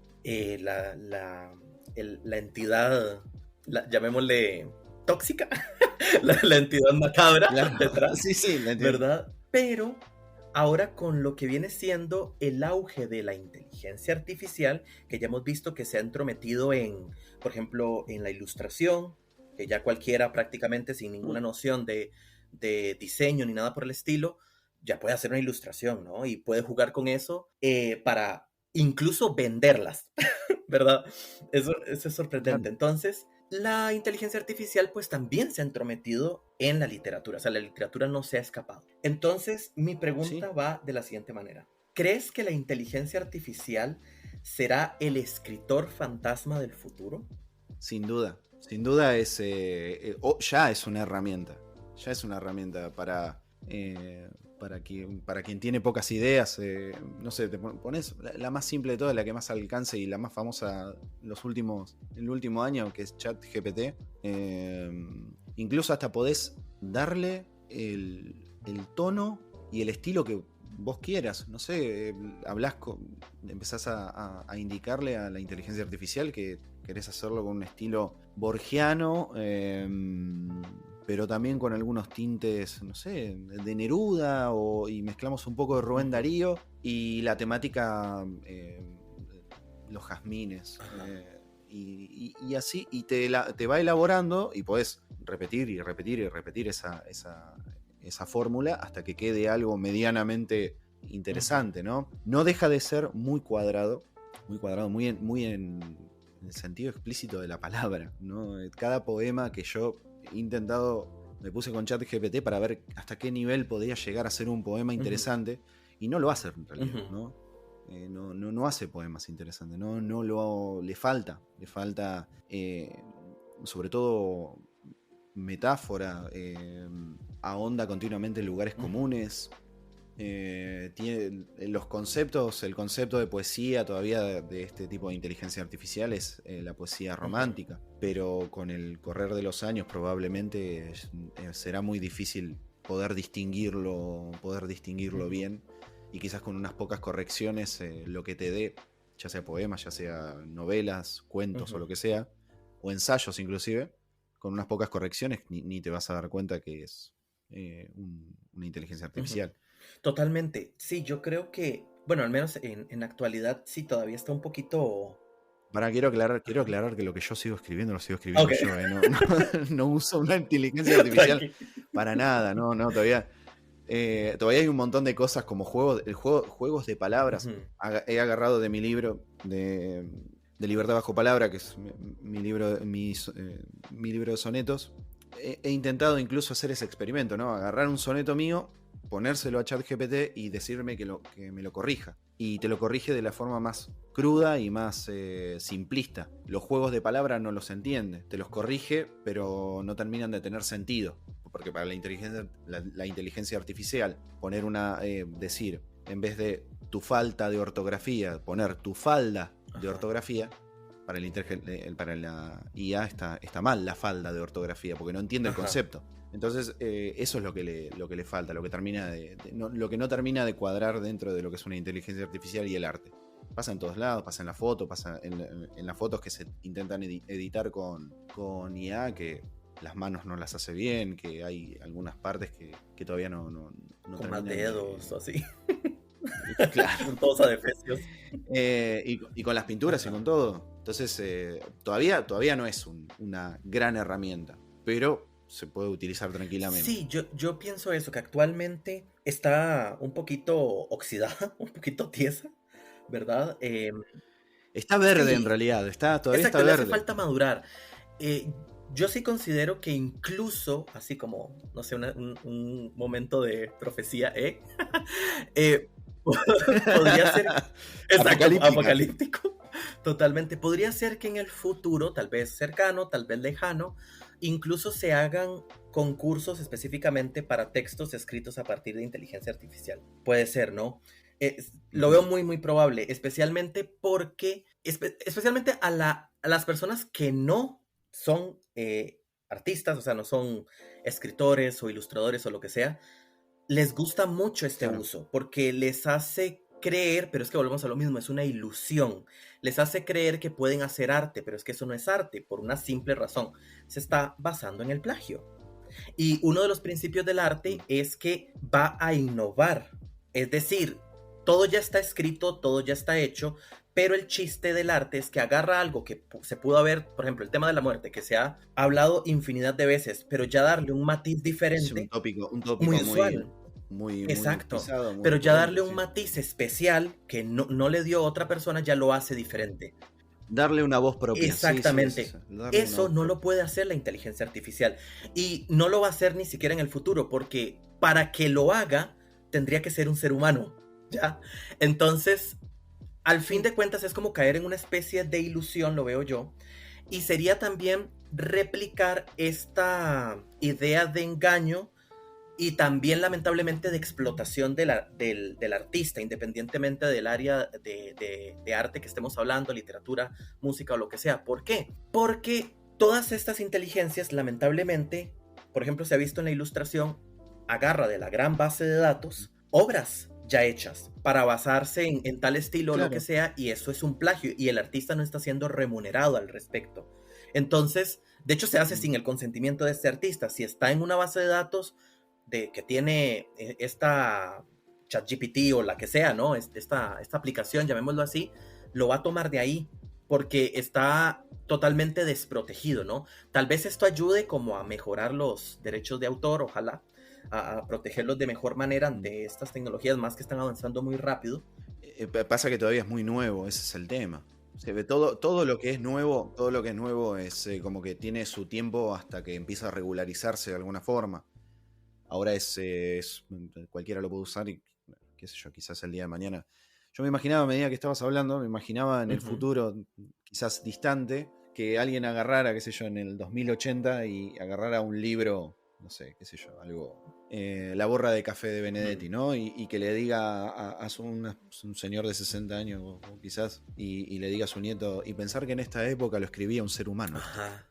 La entidad, llamémosle tóxica, la entidad macabra Claro, detrás, sí, sí, la entiendo. ¿verdad? Pero ahora con lo que viene siendo el auge de la inteligencia artificial, que ya hemos visto que se ha entrometido por ejemplo, en la ilustración, que ya cualquiera prácticamente sin ninguna noción de diseño ni nada por el estilo, ya puede hacer una ilustración, ¿no? Y puede jugar con eso para incluso venderlas, ¿verdad? Eso es sorprendente. Claro. Entonces, la inteligencia artificial pues también se ha entrometido en la literatura, o sea, la literatura no se ha escapado. Entonces, mi Sí, pregunta va de la siguiente manera. ¿Crees que la inteligencia artificial será el escritor fantasma del futuro? sin duda. Sin duda es, ya es una herramienta. Ya es una herramienta para quien tiene pocas ideas. No sé, te pones la más simple de todas, la que más alcance y la más famosa el último año, que es ChatGPT. Incluso hasta podés darle el tono y el estilo que vos quieras. No sé, empezás a indicarle a la inteligencia artificial que querés hacerlo con un estilo borgiano, pero también con algunos tintes, no sé, de Neruda, y mezclamos un poco de Rubén Darío y la temática, los jazmines. Y así, y te va elaborando y podés repetir y repetir y repetir esa fórmula hasta que quede algo medianamente interesante, ¿no? No deja de ser muy cuadrado, muy en el sentido explícito de la palabra, ¿no? Cada poema que yo he intentado, me puse con ChatGPT para ver hasta qué nivel podía llegar a ser un poema interesante, y no lo hace en realidad, ¿no? No hace poemas interesantes, le falta sobre todo metáfora, ahonda continuamente en lugares comunes. Tiene el concepto de poesía todavía de este tipo de inteligencia artificial es la poesía romántica, pero con el correr de los años probablemente será muy difícil poder distinguirlo bien, y quizás con unas pocas correcciones lo que te dé, ya sea poemas, ya sea novelas, cuentos o lo que sea, o ensayos inclusive, con unas pocas correcciones ni te vas a dar cuenta que es una inteligencia artificial. Totalmente. Sí, yo creo que, bueno, al menos en la actualidad sí todavía está un poquito... Quiero Ajá. aclarar que lo que yo sigo escribiendo lo sigo escribiendo Ok, yo, no uso una inteligencia artificial tranqui. para nada, todavía hay un montón de cosas como juegos de palabras. Ujú. He agarrado de mi libro de Libertad bajo palabra, que es mi libro de sonetos. He intentado incluso hacer ese experimento, ¿no? Agarrar un soneto mío, ponérselo a ChatGPT y decirme que me lo corrija. Y te lo corrige de la forma más cruda y más simplista. Los juegos de palabra no los entiende. Te los corrige, pero no terminan de tener sentido. Porque para la inteligencia artificial, decir, en vez de tu falta de ortografía, poner tu falda de ortografía, para la IA está mal la falda de ortografía, porque no entiende el concepto. Entonces, eso es lo que le falta, lo que no termina de cuadrar dentro de lo que es una inteligencia artificial y el arte. Pasa en todos lados, pasa en la foto, pasa en las fotos que se intentan editar con IA, que las manos no las hace bien, que hay algunas partes que todavía no Con más terminan dedos o así. claro. Con todos adefesios. Y con las pinturas y con todo. Entonces, todavía no es una gran herramienta, pero se puede utilizar tranquilamente. Sí, yo pienso eso, que actualmente está un poquito oxidada, un poquito tiesa, ¿verdad? Está verde en Sí, realidad, todavía está exacto, le hace verde. falta madurar. Yo sí considero que incluso, así como, no sé, un momento de profecía, Eh, podría ser, exacto, Apocalíptica. apocalíptico, totalmente. Podría ser que en el futuro, tal vez cercano, tal vez lejano, incluso se hagan concursos específicamente para textos escritos a partir de inteligencia artificial. Puede ser, ¿no? Lo veo muy, muy probable, especialmente porque, especialmente a las personas que no son artistas, o sea, no son escritores o ilustradores o lo que sea, les gusta mucho este Claro. uso porque les hace creer, pero es que volvemos a lo mismo, es una ilusión. Les hace creer que pueden hacer arte, pero es que eso no es arte por una simple razón. Se está basando en el plagio. Y uno de los principios del arte es que va a innovar. Es decir, todo ya está escrito, todo ya está hecho, pero el chiste del arte es que agarra algo que se pudo haber, por ejemplo, el tema de la muerte, que se ha hablado infinidad de veces, pero ya darle un matiz Es diferente, un muy tópico muy, usual. muy Exacto, pisado, muy pero ya darle imponente, un sí. matiz especial que no le dio otra persona ya lo hace diferente. Darle una voz propia, sí, sí, es Exactamente. eso, darle una Eso voz no lo propia. puede hacer la inteligencia artificial y no lo va a hacer ni siquiera en el futuro porque para que lo haga tendría que ser un ser humano, ¿ya? Entonces, al fin Sí. de cuentas es como caer en una especie de ilusión, lo veo yo, y sería también replicar esta idea de engaño y también lamentablemente de explotación del artista, independientemente del área de arte que estemos hablando, literatura, música o lo que sea. ¿Por qué? Porque todas estas inteligencias, lamentablemente, por ejemplo, se ha visto en la ilustración, agarra de la gran base de datos obras ya hechas para basarse en tal estilo o lo que Claro. sea, y eso es un plagio, y el artista no está siendo remunerado al respecto. Entonces, de hecho, se hace Mm. sin el consentimiento de este artista. Si está en una base de datos que tiene esta ChatGPT o la que sea, ¿no? Esta aplicación, llamémoslo así, lo va a tomar de ahí porque está totalmente desprotegido, ¿no? Tal vez esto ayude como a mejorar los derechos de autor, ojalá, a protegerlos de mejor manera Mm. ante estas tecnologías más que están avanzando muy rápido. Pasa que todavía es muy nuevo, ese es el tema. Se ve todo lo que es nuevo es como que tiene su tiempo hasta que empieza a regularizarse de alguna forma. Ahora cualquiera lo puede usar y qué sé yo, quizás el día de mañana. Yo me imaginaba a medida que estabas hablando, me imaginaba en el Ujú. futuro, quizás distante, que alguien agarrara, qué sé yo, en el 2080 y agarrara un libro, no sé, qué sé yo, algo, La borra de café de Benedetti, Ujú. ¿no? Y que le diga un señor de 60 años, o quizás, y le diga a su nieto, y pensar que en esta época lo escribía un ser humano esto, Ajá.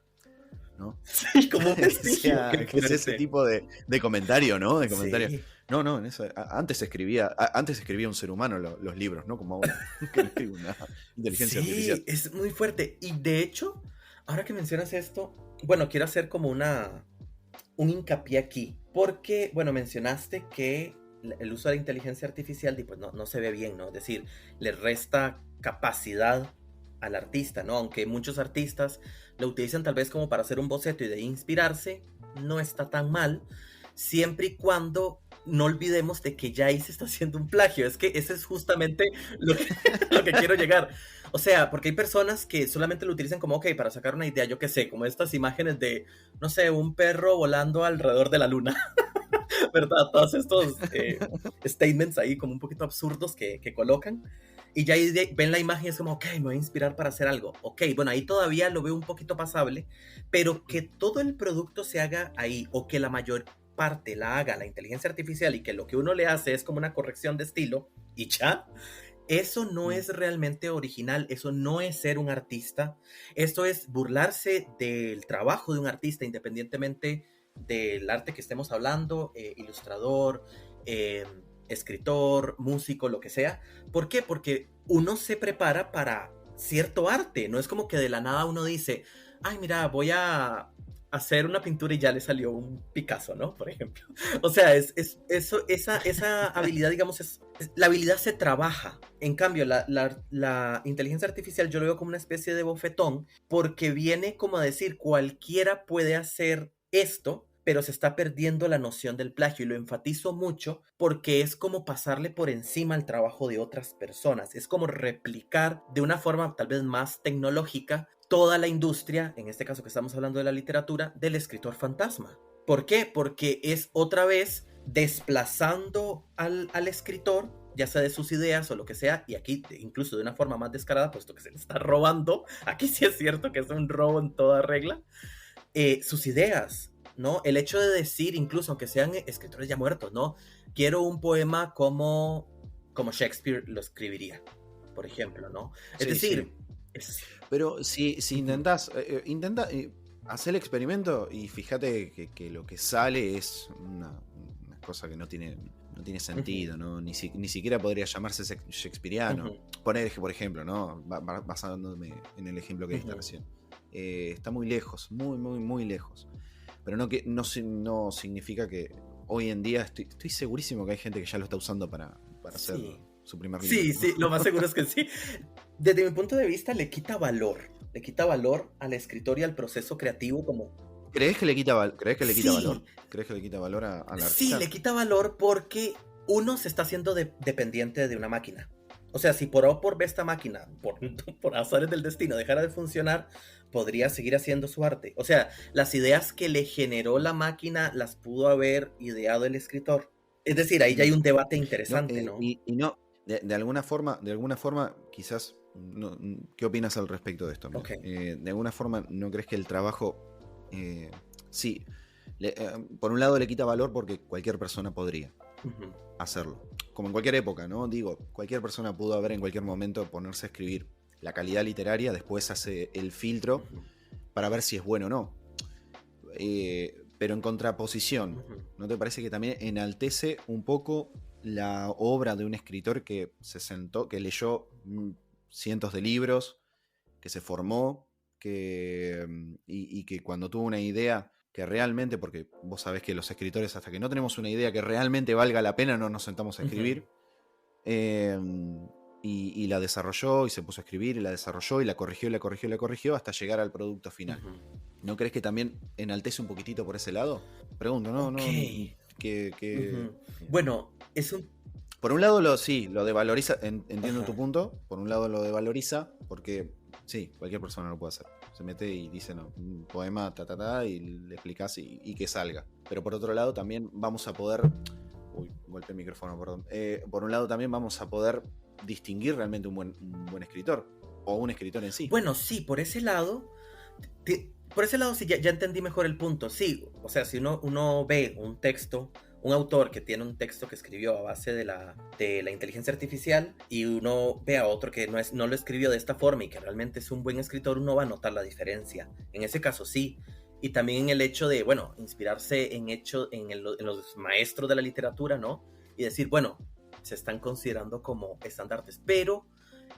¿no? Sí, como un vestigio, qué Que sea ese fuerte. tipo de comentario, ¿no? De comentario. Sí. No, no, antes escribía un ser humano los libros, ¿no? Como ahora, que lo escribe una inteligencia artificial. Sí, es muy fuerte. Y de hecho, ahora que mencionas esto, bueno, quiero hacer como un hincapié aquí. Porque, bueno, mencionaste que el uso de la inteligencia artificial pues, no se ve bien, ¿no? Es decir, le resta capacidad al artista, ¿no? Aunque muchos artistas lo utilizan tal vez como para hacer un boceto y de ahí inspirarse, no está tan mal, siempre y cuando no olvidemos de que ya ahí se está haciendo un plagio. Es que ese es justamente lo que, lo que quiero llegar. O sea, porque hay personas que solamente lo utilizan como, ok, para sacar una idea, yo qué sé, como estas imágenes de, no sé, un perro volando alrededor de la luna, ¿verdad? Todos estos statements ahí como un poquito absurdos que colocan. Y ya ahí ven la imagen y es como, ok, me voy a inspirar para hacer algo. Ok, bueno, ahí todavía lo veo un poquito pasable, pero que todo el producto se haga ahí o que la mayor parte la haga la inteligencia artificial y que lo que uno le hace es como una corrección de estilo y ya, eso no Mm. es realmente original, eso no es ser un artista, esto es burlarse del trabajo de un artista independientemente del arte que estemos hablando, ilustrador, eh, escritor, músico, lo que sea. ¿Por qué? Porque uno se prepara para cierto arte, no es como que de la nada uno dice, ay, mira, voy a hacer una pintura y ya le salió un Picasso, ¿no? Por ejemplo. O sea, esa habilidad, digamos, la habilidad se trabaja. En cambio, la inteligencia artificial yo lo veo como una especie de bofetón porque viene como a decir, cualquiera puede hacer esto, pero se está perdiendo la noción del plagio y lo enfatizo mucho porque es como pasarle por encima al trabajo de otras personas, es como replicar de una forma tal vez más tecnológica toda la industria, en este caso que estamos hablando de la literatura, del escritor fantasma. ¿Por qué? Porque es otra vez desplazando al escritor, ya sea de sus ideas o lo que sea, y aquí incluso de una forma más descarada, puesto que se le está robando, aquí sí es cierto que es un robo en toda regla, sus ideas, ¿no? El hecho de decir, incluso aunque sean escritores ya muertos, ¿no? Quiero un poema como Shakespeare lo escribiría, por ejemplo, ¿no? Es Sí, sí. decir, es... Pero si Ujú, intenta hacer el experimento y fíjate que lo que sale es una cosa que no tiene ujú, sentido, ¿no? Ni siquiera podría llamarse shakespeariano. ujú, Poner, por ejemplo, ¿no? Basándome en el ejemplo que diste ujú. recién. Está muy lejos, muy lejos. Pero no significa que hoy en día estoy segurísimo que hay gente que ya lo está usando para hacer Sí, su primer libro, sí, ¿no? sí, lo más seguro es que sí. Desde mi punto de vista, le quita valor al escritor y al proceso creativo como ¿Crees que le quita valor? Sí, ¿Crees que le quita valor al sí, artista? le quita valor porque uno se está haciendo dependiente de una máquina. O sea, si por A o por B esta máquina, por azares del destino, dejara de funcionar, podría seguir haciendo su arte. O sea, las ideas que le generó la máquina las pudo haber ideado el escritor. Es decir, ahí ya hay Mm. un debate No, interesante, ¿no? y no, de alguna forma, quizás, no, ¿qué opinas al respecto de esto? Mira? Ok. De alguna forma, ¿no crees que el trabajo, sí, por un lado le quita valor porque cualquier persona podría Ujú, hacerlo? Como en cualquier época, ¿no? Digo, cualquier persona pudo haber en cualquier momento ponerse a escribir la calidad literaria, después hace el filtro ujú, para ver si es bueno o no. Pero en contraposición, ujú, ¿no te parece que también enaltece un poco la obra de un escritor que se sentó, que leyó cientos de libros, que se formó, y que cuando tuvo una idea que realmente, porque vos sabés que los escritores hasta que no tenemos una idea que realmente valga la pena no nos sentamos a ujú, escribir, eh, y la desarrolló y se puso a escribir y la desarrolló y la corrigió y la corrigió y la corrigió hasta llegar al producto final. ujú. ¿No crees que también enaltece un poquitito por ese lado? Pregunto, ¿no? Ok. No, que Ujú. Bueno, es un... por un lado sí, lo devaloriza, entiendo tu Ajá. punto, por un lado lo devaloriza, porque sí, cualquier persona lo puede hacer. Se mete y dice, no, un poema, y le explicas y que salga. Pero por otro lado también vamos a poder, uy, golpeé el micrófono, perdón. Por un lado también vamos a poder distinguir realmente un buen escritor, o un escritor en sí. Bueno, sí, por ese lado, por ese lado sí, ya entendí mejor el punto. Sí, o sea, si uno ve un texto, un autor que tiene un texto que escribió a base de la inteligencia artificial y uno ve a otro que no lo escribió de esta forma y que realmente es un buen escritor, uno va a notar la diferencia. En ese caso sí. Y también en el hecho de, bueno, inspirarse en los maestros de la literatura, ¿no? Y decir, bueno, se están considerando como estandartes, pero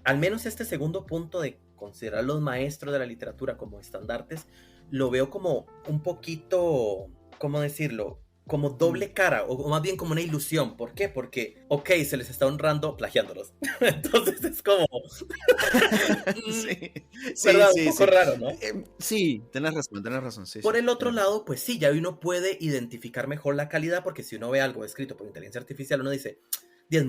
al menos este segundo punto de considerar los maestros de la literatura como estandartes, lo veo como un poquito, ¿cómo decirlo? Como Mm. doble cara, o más bien como una ilusión. ¿Por qué? Porque, ok, se les está honrando plagiándolos. Entonces es como, Sí, sí, ¿verdad? Un sí, poco sí. raro, ¿no? Sí, tenés razón, sí, Por sí, el otro tenés razón. lado, pues sí, ya uno puede identificar mejor la calidad, porque si uno ve algo escrito por inteligencia artificial, uno dice, "Dios,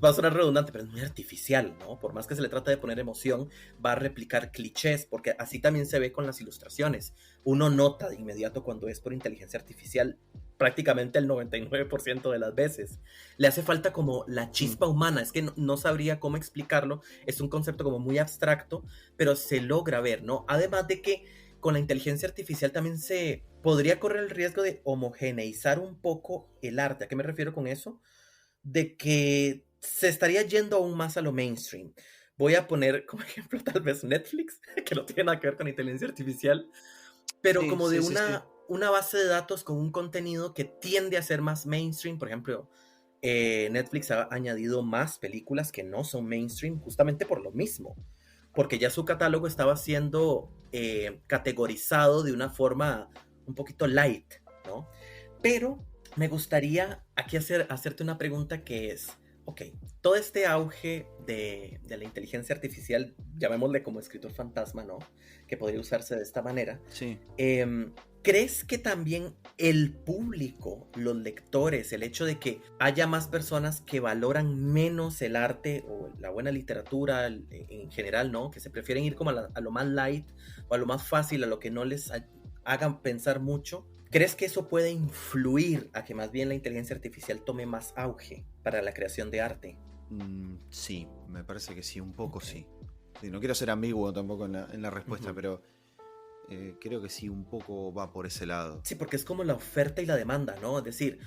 va a sonar redundante, pero es muy artificial, ¿no? Por más que se le trate de poner emoción, va a replicar clichés, porque así también se ve con las ilustraciones. Uno nota de inmediato cuando es por inteligencia artificial, prácticamente el 99% de las veces. Le hace falta como la Mm. chispa humana, es que no sabría cómo explicarlo, es un concepto como muy abstracto, pero se logra ver, ¿no? Además de que con la inteligencia artificial también se podría correr el riesgo de homogeneizar un poco el arte. ¿A qué me refiero con eso? De que se estaría yendo aún más a lo mainstream. Voy a poner como ejemplo tal vez Netflix, que no tiene nada que ver con inteligencia artificial, pero Sí, como de sí, sí, sí. una base de datos con un contenido que tiende a ser más mainstream. Por ejemplo, Netflix ha añadido más películas que no son mainstream justamente por lo mismo, porque ya su catálogo estaba siendo categorizado de una forma un poquito light, ¿no? Pero me gustaría aquí hacerte una pregunta que es, ok, todo este auge de la inteligencia artificial, llamémosle como escritor fantasma, ¿no? Que podría usarse de esta manera. Sí. Eh, ¿Crees que también el público, los lectores, el hecho de que haya más personas que valoran menos el arte o la buena literatura en general, ¿no? Que se prefieren ir como a lo más light o a lo más fácil, a lo que no les hagan pensar mucho? ¿Crees que eso puede influir a que más bien la inteligencia artificial tome más auge para la creación de arte? Sí, me parece que sí, un poco Ok. sí. Sí, no quiero ser ambiguo tampoco en la respuesta, Ujú. pero creo que sí, un poco va por ese lado. Sí, porque es como la oferta y la demanda, ¿no? Es decir,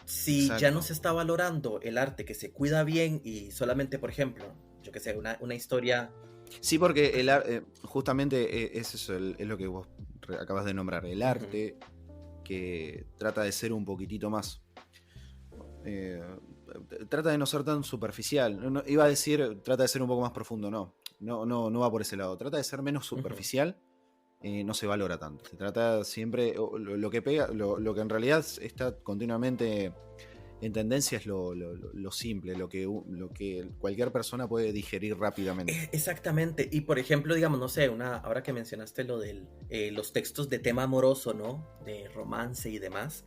si ya no Exacto. se está valorando el arte que se cuida bien y solamente, por ejemplo, yo que sé, una historia... Sí, porque justamente es eso, es lo que vos acabas de nombrar, el Ujú, arte que trata de ser un poquitito más, eh, trata de no ser tan superficial. Iba a decir, trata de ser un poco más profundo, no va por ese lado. Trata de ser menos ujú, superficial, no se valora tanto. Se trata siempre, lo que pega, lo que en realidad está continuamente en tendencia es lo simple, lo que cualquier persona puede digerir rápidamente. Exactamente. Y por ejemplo, digamos, no sé, ahora que mencionaste lo de los textos de tema amoroso, ¿no? De romance y demás.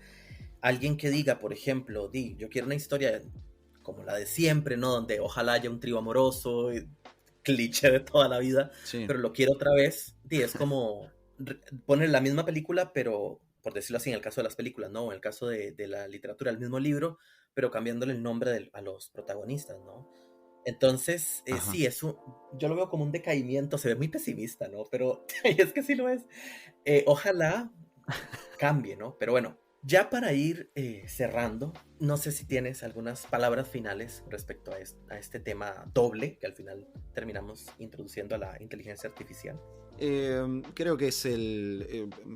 Alguien que diga, por ejemplo, yo quiero una historia como la de siempre, ¿no? Donde ojalá haya un trío amoroso, cliché de toda la vida, Sí, pero lo quiero otra vez. Es como poner la misma película, pero por decirlo así, en el caso de las películas, ¿no? En el caso de la literatura, el mismo libro, pero cambiándole el nombre a los protagonistas, ¿no? Entonces, ajá. sí, yo lo veo como un decaimiento, se ve muy pesimista, ¿no? Pero es que sí lo es. Ojalá cambie, ¿no? Pero bueno, ya para ir cerrando, no sé si tienes algunas palabras finales respecto a este tema doble que al final terminamos introduciendo a la inteligencia artificial. Creo que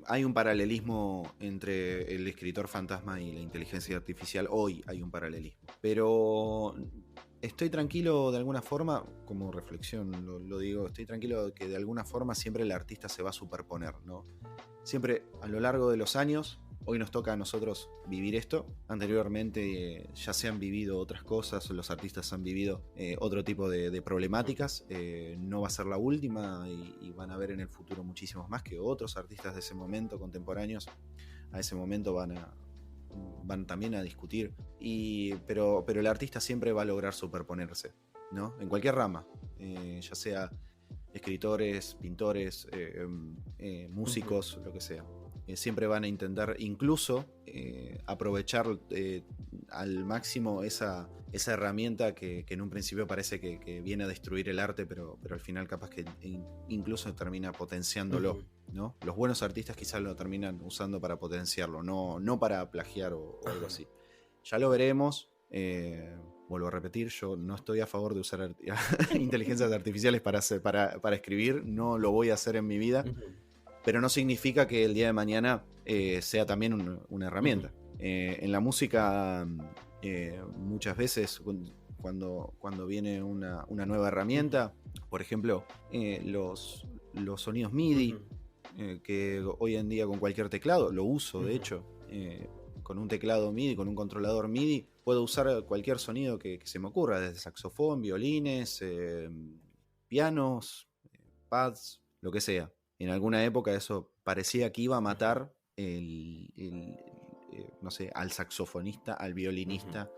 hay un paralelismo entre el escritor fantasma y la inteligencia artificial. Hoy hay un paralelismo. Pero estoy tranquilo de alguna forma, como reflexión lo digo, estoy tranquilo que de alguna forma siempre el artista se va a superponer, ¿no? Siempre a lo largo de los años, hoy nos toca a nosotros vivir esto. Anteriormente ya se han vivido otras cosas, los artistas han vivido otro tipo de problemáticas. No va a ser la última y van a haber en el futuro muchísimos más que otros artistas de ese momento, contemporáneos. A ese momento van también a discutir. Pero el artista siempre va a lograr superponerse, ¿no? En cualquier rama, ya sea escritores, pintores, Ujú, músicos, lo que sea. Siempre van a intentar incluso aprovechar al máximo esa herramienta que en un principio parece que viene a destruir el arte, pero al final capaz que incluso termina potenciándolo. ujú. ¿No? Los buenos artistas quizás lo terminan usando para potenciarlo, no para plagiar o algo Ajá. así. Ya lo veremos. Vuelvo a repetir, yo no estoy a favor de usar inteligencias artificiales para escribir, no lo voy a hacer en mi vida, Ujú, pero no significa que el día de mañana sea también una ujú, herramienta. En la música, muchas veces cuando viene una nueva ujú, herramienta, por ejemplo, los sonidos MIDI, ujú, que hoy en día con cualquier teclado, lo uso de ujú. hecho, con un teclado MIDI, con un controlador MIDI, puedo usar cualquier sonido que se me ocurra, desde saxofón, violines, pianos, pads, lo que sea. En alguna época eso parecía que iba a Ujú, matar no sé, al saxofonista, al ujú, violinista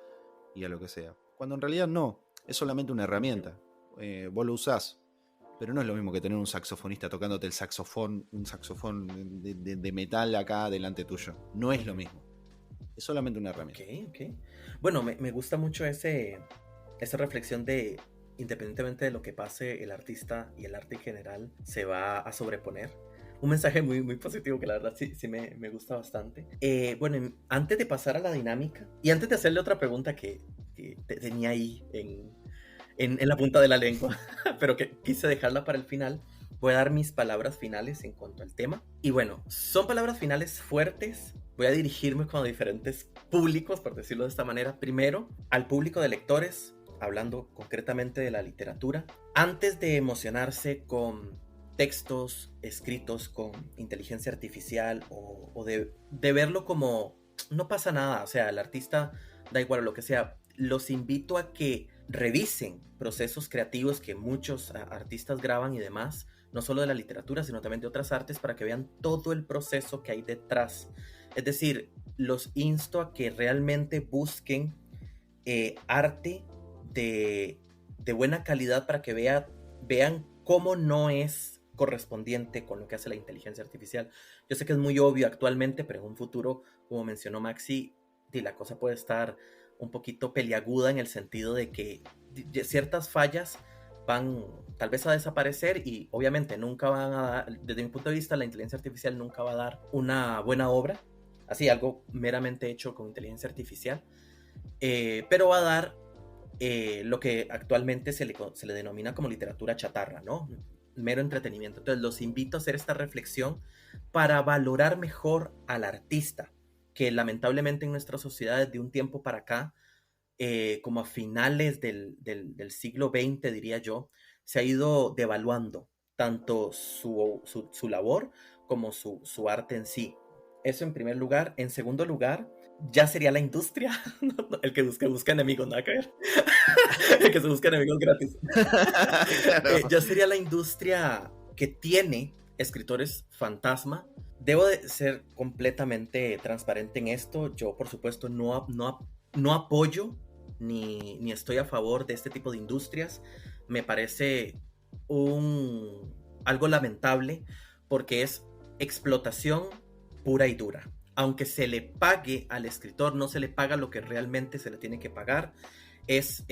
y a lo que sea. Cuando en realidad no, es solamente una ujú. herramienta. Vos lo usás, pero no es lo mismo que tener un saxofonista tocándote un saxofón de metal acá delante tuyo. No es lo Ujú. mismo. Es solamente una Ok, herramienta. ok. Bueno, me gusta mucho esa reflexión de, independientemente de lo que pase, el artista y el arte en general se va a sobreponer. Un mensaje muy, muy positivo que la verdad sí, sí me gusta bastante. Bueno, antes de pasar a la dinámica y antes de hacerle otra pregunta que tenía ahí en la punta de la lengua, pero que quise dejarla para el final. Voy a dar mis palabras finales en cuanto al tema. Y bueno, son palabras finales fuertes. Voy a dirigirme con diferentes públicos, por decirlo de esta manera. Primero, al público de lectores, hablando concretamente de la literatura. Antes de emocionarse con textos escritos con inteligencia artificial o de verlo como no pasa nada, o sea, el artista da igual lo que sea, los invito a que revisen procesos creativos que muchos artistas graban y demás, no solo de la literatura, sino también de otras artes, para que vean todo el proceso que hay detrás. Es decir, los insto a que realmente busquen arte de, de, buena calidad para que vean cómo no es correspondiente con lo que hace la inteligencia artificial. Yo sé que es muy obvio actualmente, pero en un futuro, como mencionó Maxi, la cosa puede estar un poquito peliaguda en el sentido de que ciertas fallas van tal vez a desaparecer y obviamente nunca van a dar, desde mi punto de vista, la inteligencia artificial nunca va a dar una buena obra, así algo meramente hecho con inteligencia artificial, pero va a dar lo que actualmente se le denomina como literatura chatarra, ¿no? Mero entretenimiento. Entonces los invito a hacer esta reflexión para valorar mejor al artista, que lamentablemente en nuestras sociedades de un tiempo para acá, como a finales del siglo XX, diría yo, se ha ido devaluando tanto su labor como su arte en sí. Eso en primer lugar. En segundo lugar, ya sería la industria, el que busca enemigos, nada que ver, el que se busca enemigos gratis. Claro. Ya sería la industria que tiene escritores fantasma. Debo de ser completamente transparente en esto. Yo, por supuesto, no apoyo ni estoy a favor de este tipo de industrias. Me parece algo lamentable porque es explotación pura y dura. Aunque se le pague al escritor, no se le paga lo que realmente se le tiene que pagar. Es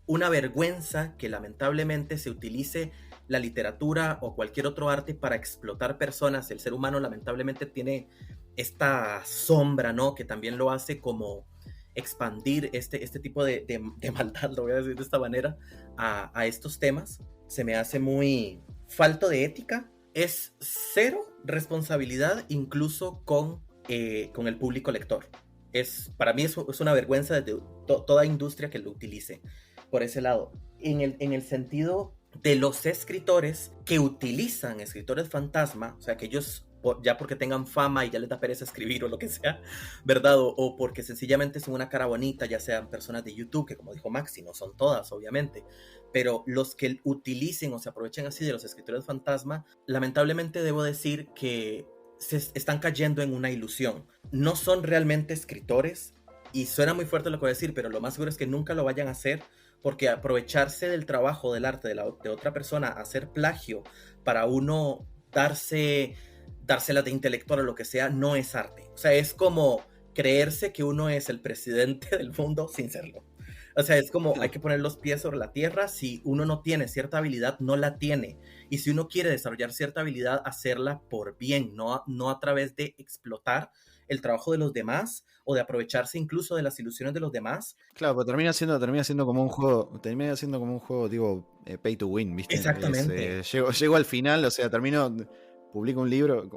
una vergüenza que lamentablemente se utilice la literatura o cualquier otro arte para explotar personas. El ser humano lamentablemente tiene esta sombra, ¿no? Que también lo hace como expandir este tipo de maldad, lo voy a decir de esta manera, a estos temas. Se me hace muy falto de ética. Es cero responsabilidad incluso con el público lector. Para mí es una vergüenza de toda industria que lo utilice por ese lado. En el sentido de los escritores que utilizan escritores fantasma, o sea, que ellos ya porque tengan fama y ya les da pereza escribir o lo que sea, ¿verdad? O porque sencillamente son una cara bonita, ya sean personas de YouTube, que como dijo Maxi, no son todas, obviamente, pero los que utilicen o se aprovechen así de los escritores fantasma, lamentablemente debo decir que se están cayendo en una ilusión. No son realmente escritores, y suena muy fuerte lo que voy a decir, pero lo más seguro es que nunca lo vayan a hacer, porque aprovecharse del trabajo, del arte de otra persona, hacer plagio para uno dárselas de intelectual o lo que sea, no es arte. O sea, es como creerse que uno es el presidente del mundo sin serlo. O sea, es como hay que poner los pies sobre la tierra. Si uno no tiene cierta habilidad, no la tiene. Y si uno quiere desarrollar cierta habilidad, hacerla por bien, no a través de explotar el trabajo de los demás o de aprovecharse incluso de las ilusiones de los demás. Claro, pero termina siendo como un juego, digo, pay to win, ¿viste? Exactamente. Llego al final, o sea, publico un libro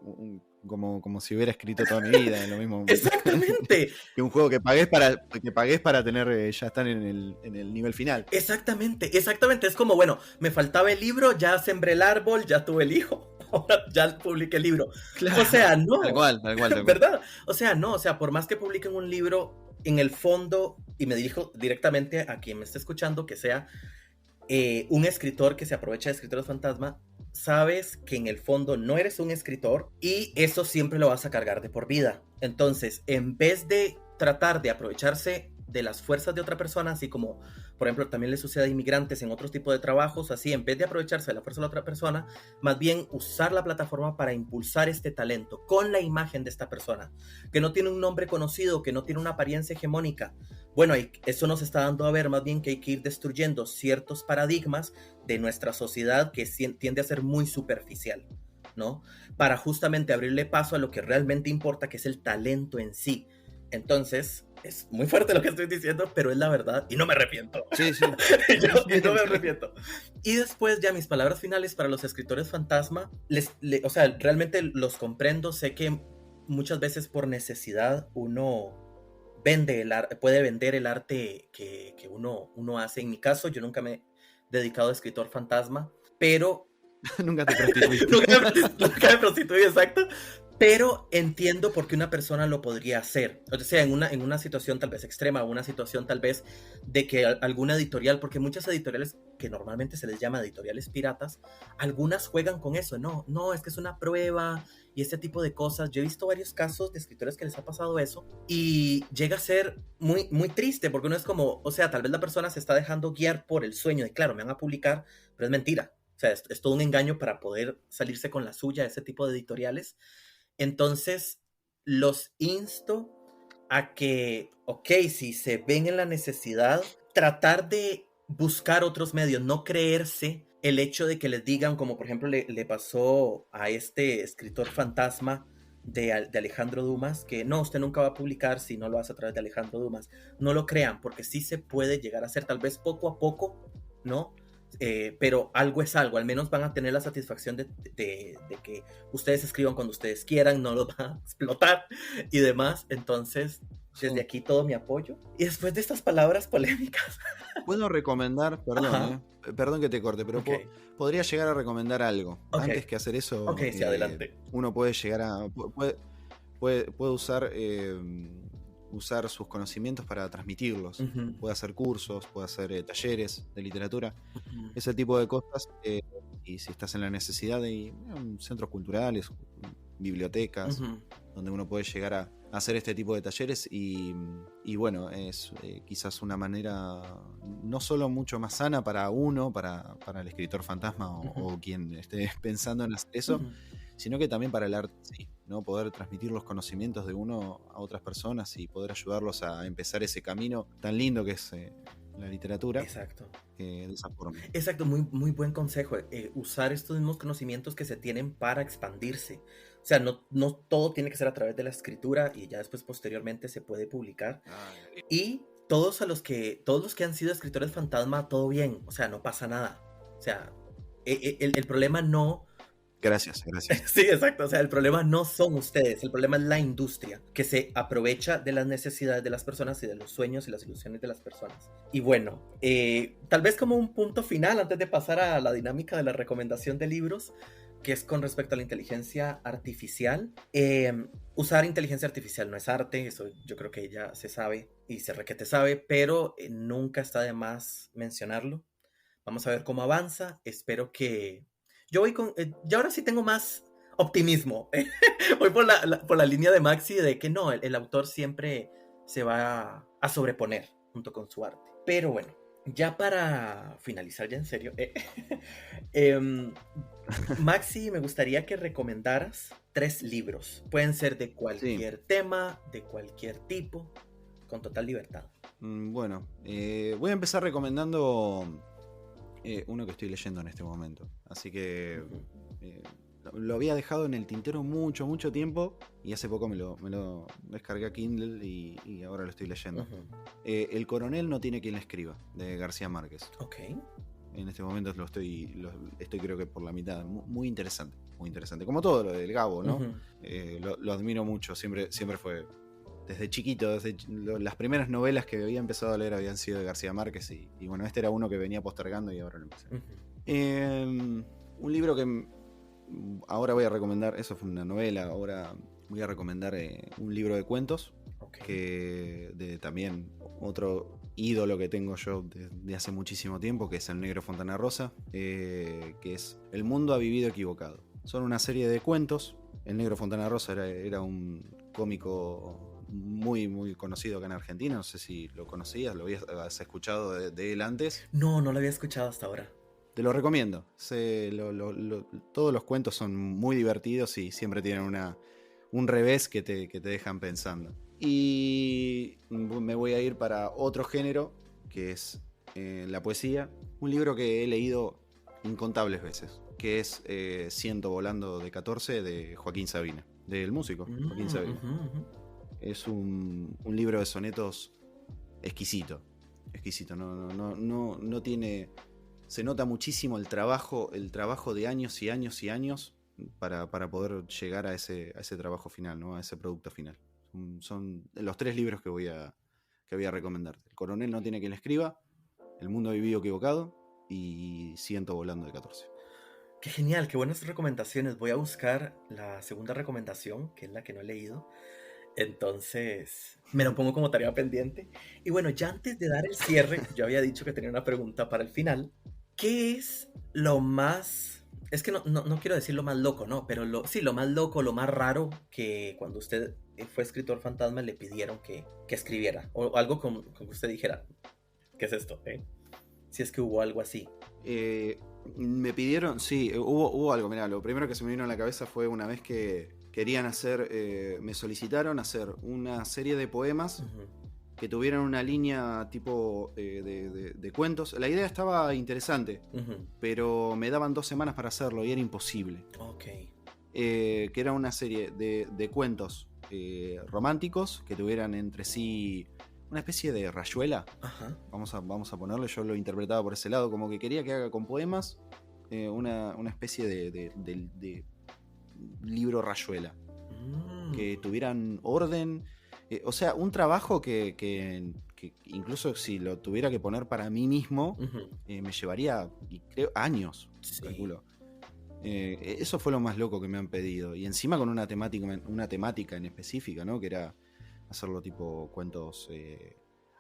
como si hubiera escrito toda mi vida, lo mismo. Exactamente. Que un juego que pagués para tener, ya están en el nivel final. Exactamente. Es como, bueno, me faltaba el libro, ya sembré el árbol, ya tuve el hijo, ahora ya publiqué el libro. Claro, o sea, no. Tal cual. ¿Verdad? O sea, no. O sea, por más que publiquen un libro, en el fondo, y me dirijo directamente a quien me esté escuchando, que sea un escritor que se aprovecha de escritores fantasma, sabes que en el fondo no eres un escritor y eso siempre lo vas a cargar de por vida. Entonces, en vez de tratar de aprovecharse de las fuerzas de otra persona, así como, por ejemplo, también le sucede a inmigrantes en otros tipos de trabajos, así, en vez de aprovecharse de la fuerza de la otra persona, más bien usar la plataforma para impulsar este talento con la imagen de esta persona, que no tiene un nombre conocido, que no tiene una apariencia hegemónica. Bueno, eso nos está dando a ver más bien que hay que ir destruyendo ciertos paradigmas de nuestra sociedad que tiende a ser muy superficial, ¿no? Para justamente abrirle paso a lo que realmente importa, que es el talento en sí. Entonces, es muy fuerte lo que estoy diciendo, pero es la verdad y no me arrepiento. Sí. No me arrepiento. Y después ya mis palabras finales para los escritores fantasma, o sea, realmente los comprendo, sé que muchas veces por necesidad uno puede vender el arte que uno hace. En mi caso, yo nunca me he dedicado a escritor fantasma, pero Nunca te prostituiste. nunca me prostituí, exacto. Pero entiendo por qué una persona lo podría hacer. O sea, en una situación tal vez extrema, o una situación tal vez de que alguna editorial, porque muchas editoriales que normalmente se les llama editoriales piratas, algunas juegan con eso. No, es que es una prueba y este tipo de cosas. Yo he visto varios casos de escritores que les ha pasado eso y llega a ser muy, muy triste porque uno es como, o sea, tal vez la persona se está dejando guiar por el sueño de, claro, me van a publicar, pero es mentira. O sea, es todo un engaño para poder salirse con la suya, ese tipo de editoriales. Entonces, los insto a que, ok, si se ven en la necesidad, tratar de buscar otros medios, no creerse el hecho de que les digan, como por ejemplo le pasó a este escritor fantasma de Alejandro Dumas, que no, usted nunca va a publicar si no lo hace a través de Alejandro Dumas. No lo crean, porque sí se puede llegar a hacer, tal vez poco a poco, ¿no? Pero algo es algo, al menos van a tener la satisfacción de que ustedes escriban cuando ustedes quieran, no los van a explotar y demás. Entonces, desde aquí todo mi apoyo. Y después de estas palabras polémicas, puedo recomendar, perdón que te corte, pero okay, podría llegar a recomendar algo. Okay. Antes que hacer eso, Ok, sí, adelante. Uno puede llegar a puede usar usar sus conocimientos para transmitirlos. Ujú, Puede hacer cursos, puede hacer talleres de literatura, ujú, ese tipo de cosas. Y si estás en la necesidad de centros culturales, bibliotecas, ujú, donde uno puede llegar a hacer este tipo de talleres y bueno, es quizás una manera no solo mucho más sana para uno, para el escritor fantasma ujú, o quien esté pensando en hacer eso, ujú. sino que también para el arte, sí, ¿no? Poder transmitir los conocimientos de uno a otras personas y poder ayudarlos a empezar ese camino tan lindo que es la literatura, Exacto. de esa forma. Exacto, muy, muy buen consejo. Usar estos mismos conocimientos que se tienen para expandirse. O sea, no todo tiene que ser a través de la escritura y ya después posteriormente se puede publicar. Ah, Y todos los que han sido escritores fantasma, todo bien. O sea, no pasa nada. O sea, el problema no. gracias, gracias. Sí, exacto. O sea, el problema no son ustedes, el problema es la industria, que se aprovecha de las necesidades de las personas y de los sueños y las ilusiones de las personas. Y bueno, tal vez como un punto final, antes de pasar a la dinámica de la recomendación de libros, que es con respecto a la inteligencia artificial. Usar inteligencia artificial no es arte, eso yo creo que ya se sabe y se requete sabe, pero nunca está de más mencionarlo. Vamos a ver cómo avanza. Espero que. Yo voy con. Yo ahora sí tengo más optimismo. Voy por por la línea de Maxi de que no, el autor siempre se va a sobreponer junto con su arte. Pero bueno, ya para finalizar, ya en serio. Em, Maxi, me gustaría que recomendaras 3 libros. Pueden ser de Sí. cualquier tema, de cualquier tipo, con total libertad. Bueno, voy a empezar recomendando uno que estoy leyendo en este momento. Así que Ujú, eh, lo había dejado en el tintero mucho, mucho tiempo y hace poco me lo descargué a Kindle y ahora lo estoy leyendo. ujú. El coronel no tiene quien le escriba, de García Márquez. Ok. En este momento estoy creo que por la mitad. Muy interesante, muy interesante. Como todo lo del Gabo, ¿no? Ujú, Lo admiro mucho, siempre fue desde chiquito, las primeras novelas que había empezado a leer habían sido de García Márquez y bueno, este era uno que venía postergando y ahora lo empecé. ujú. Un libro que ahora voy a recomendar, eso fue una novela, ahora voy a recomendar un libro de cuentos, Ok. que de también otro ídolo que tengo yo desde hace muchísimo tiempo, que es el Negro Fontana Rosa, que es El mundo ha vivido equivocado. Son una serie de cuentos. El Negro Fontana Rosa era un cómico muy, muy conocido acá en Argentina. No sé si lo conocías, lo habías escuchado de él antes. No, no lo había escuchado hasta ahora. Te lo recomiendo. Todos los cuentos son muy divertidos y siempre tienen un revés que te dejan pensando. Y me voy a ir para otro género, que es la poesía. Un libro que he leído incontables veces, que es Ciento volando de 14 de Joaquín Sabina, del músico Joaquín Mm, Sabina. ujú, ujú. Es un libro de sonetos exquisito. Exquisito. No tiene. Se nota muchísimo el trabajo de años y años y años para poder llegar a ese trabajo final, ¿no? A ese producto final. Son los 3 libros que voy a recomendarte. El coronel no tiene quien le escriba, El mundo ha vivido equivocado y Ciento volando de 14. Qué genial, qué buenas recomendaciones. Voy a buscar la segunda recomendación, que es la que no he leído. Entonces, me lo pongo como tarea pendiente. Y bueno, ya antes de dar el cierre, yo había dicho que tenía una pregunta para el final. ¿Qué es lo más... Es que no quiero decir lo más loco, ¿no? Pero sí, lo más loco, lo más raro que cuando usted fue escritor fantasma le pidieron que escribiera. O algo con que usted dijera, ¿qué es esto? Si es que hubo algo así. Me pidieron, sí, hubo algo. Mirá, lo primero que se me vino a la cabeza fue una vez que querían hacer, me solicitaron hacer una serie de poemas Ujú, que tuvieran una línea tipo de cuentos. La idea estaba interesante, ujú. pero me daban 2 semanas para hacerlo y era imposible. Ok. Que era una serie de cuentos románticos que tuvieran entre sí una especie de rayuela. Ajá. Vamos a ponerle, yo lo interpretaba por ese lado, como que quería que haga con poemas una especie de libro rayuela, que Mm, tuvieran orden, o sea, un trabajo que incluso si lo tuviera que poner para mí mismo, ujú. me llevaría, y creo, años, Sí. calculo. Eso fue lo más loco que me han pedido, y encima con una temática en específica, ¿no? Que era hacerlo tipo cuentos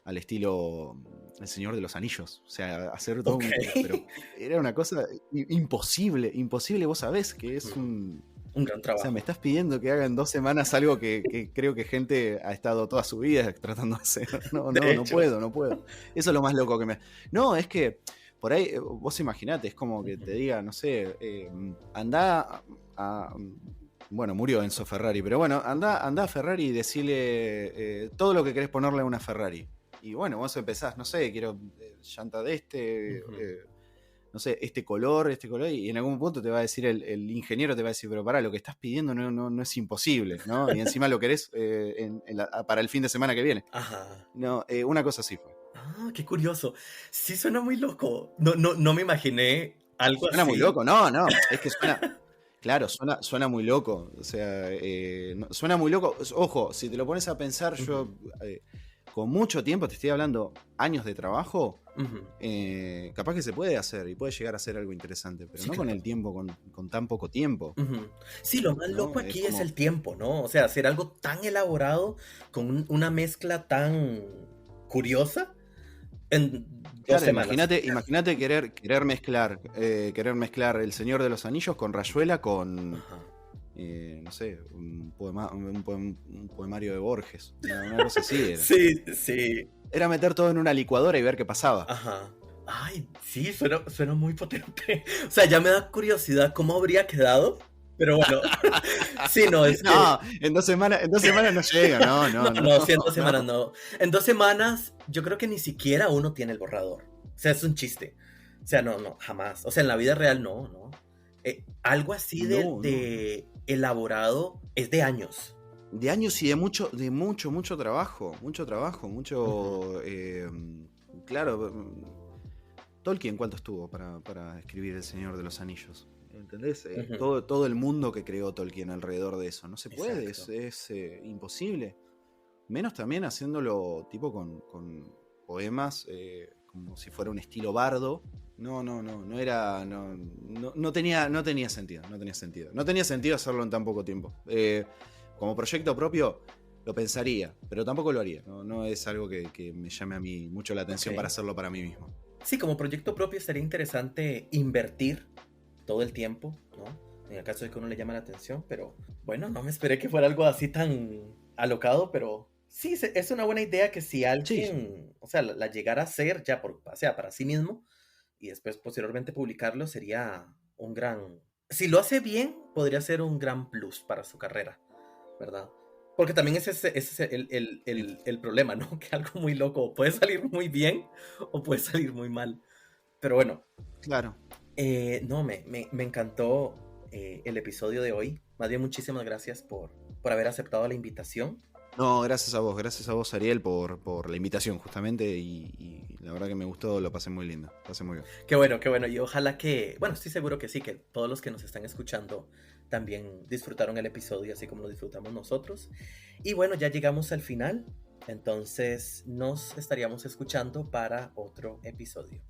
al estilo El Señor de los Anillos. O sea, hacer todo Ok. pero era una cosa imposible, imposible. Vos sabés que es un... Un gran O sea, trabajo. me estás pidiendo que haga en 2 semanas algo que creo que gente ha estado toda su vida tratando de hacer. No, De no, no hecho. puedo, no puedo. Eso es lo más loco que me... No, es que por ahí, vos imaginate, es como que te diga, no sé, andá bueno, murió Enzo Ferrari, pero bueno, andá a Ferrari y decirle todo lo que querés ponerle a una Ferrari. Y bueno, vos empezás, no sé, quiero llanta de no sé, este color, y en algún punto te va a decir el ingeniero, te va a decir, pero pará, lo que estás pidiendo no es imposible, ¿no? Y encima lo querés para el fin de semana que viene. Ajá. No, una cosa así fue. Ah, qué curioso. Sí suena muy loco. No me imaginé algo Suena muy así. loco, no, es que suena, claro, suena muy loco, o sea, suena muy loco. Ojo, si te lo pones a pensar, yo con mucho tiempo, te estoy hablando años de trabajo, capaz que se puede hacer y puede llegar a ser algo interesante, pero Sí, no con claro. el tiempo, con tan poco tiempo, Sí, lo más loco ¿no? Es aquí es como, el tiempo, ¿no? O sea, hacer algo tan elaborado con una mezcla tan curiosa en 2 semanas. imagínate querer mezclar El Señor de los Anillos con Rayuela con, Ajá. no sé, un poemario de Borges, una cosa así era. Sí, sí. Era meter todo en una licuadora y ver qué pasaba. Ajá. Ay, sí, suena muy potente. O sea, ya me da curiosidad cómo habría quedado. Pero bueno, sí, no, es que No, en 2 semanas no llega, no, no, no, no, no, sí, en 2 semanas no. no. En 2 semanas yo creo que ni siquiera uno tiene el borrador. O sea, es un chiste. O sea, no, jamás. O sea, en la vida real no, no. Algo así No, no, no. de elaborado es de años. De años y de mucho trabajo, Ujú, claro, Tolkien, ¿cuánto estuvo para escribir El Señor de los Anillos? ¿Entendés? ujú, Todo el mundo que creó Tolkien alrededor de eso. No se puede, exacto. es imposible. Menos también haciéndolo tipo con poemas, como si fuera un estilo bardo. No era. No tenía sentido. No tenía sentido. No tenía sentido hacerlo en tan poco tiempo. Como proyecto propio, lo pensaría, pero tampoco lo haría. No es algo que me llame a mí mucho la Ok. atención para hacerlo para mí mismo. Sí, como proyecto propio sería interesante invertir todo el tiempo, ¿no? En el caso de que uno le llama la atención, pero bueno, no me esperé que fuera algo así tan alocado, pero sí, es una buena idea que si Sí, alguien, o sea, la llegara a hacer ya o sea, para sí mismo y después posteriormente publicarlo sería un gran, si lo hace bien, podría ser un gran plus para su carrera, ¿verdad? Porque también ese es sí, el problema, ¿no? Que algo muy loco puede salir muy bien o puede salir muy mal. Pero bueno, claro. no, me encantó el episodio de hoy. Más bien, muchísimas gracias por haber aceptado la invitación. No, gracias a vos, Ariel, por la invitación, justamente, y la verdad que me gustó, lo pasé muy lindo, pasé muy bien. Qué bueno, y ojalá que, bueno, estoy seguro que sí, que todos los que nos están escuchando también disfrutaron el episodio así como lo disfrutamos nosotros. Y bueno, ya llegamos al final, entonces nos estaríamos escuchando para otro episodio.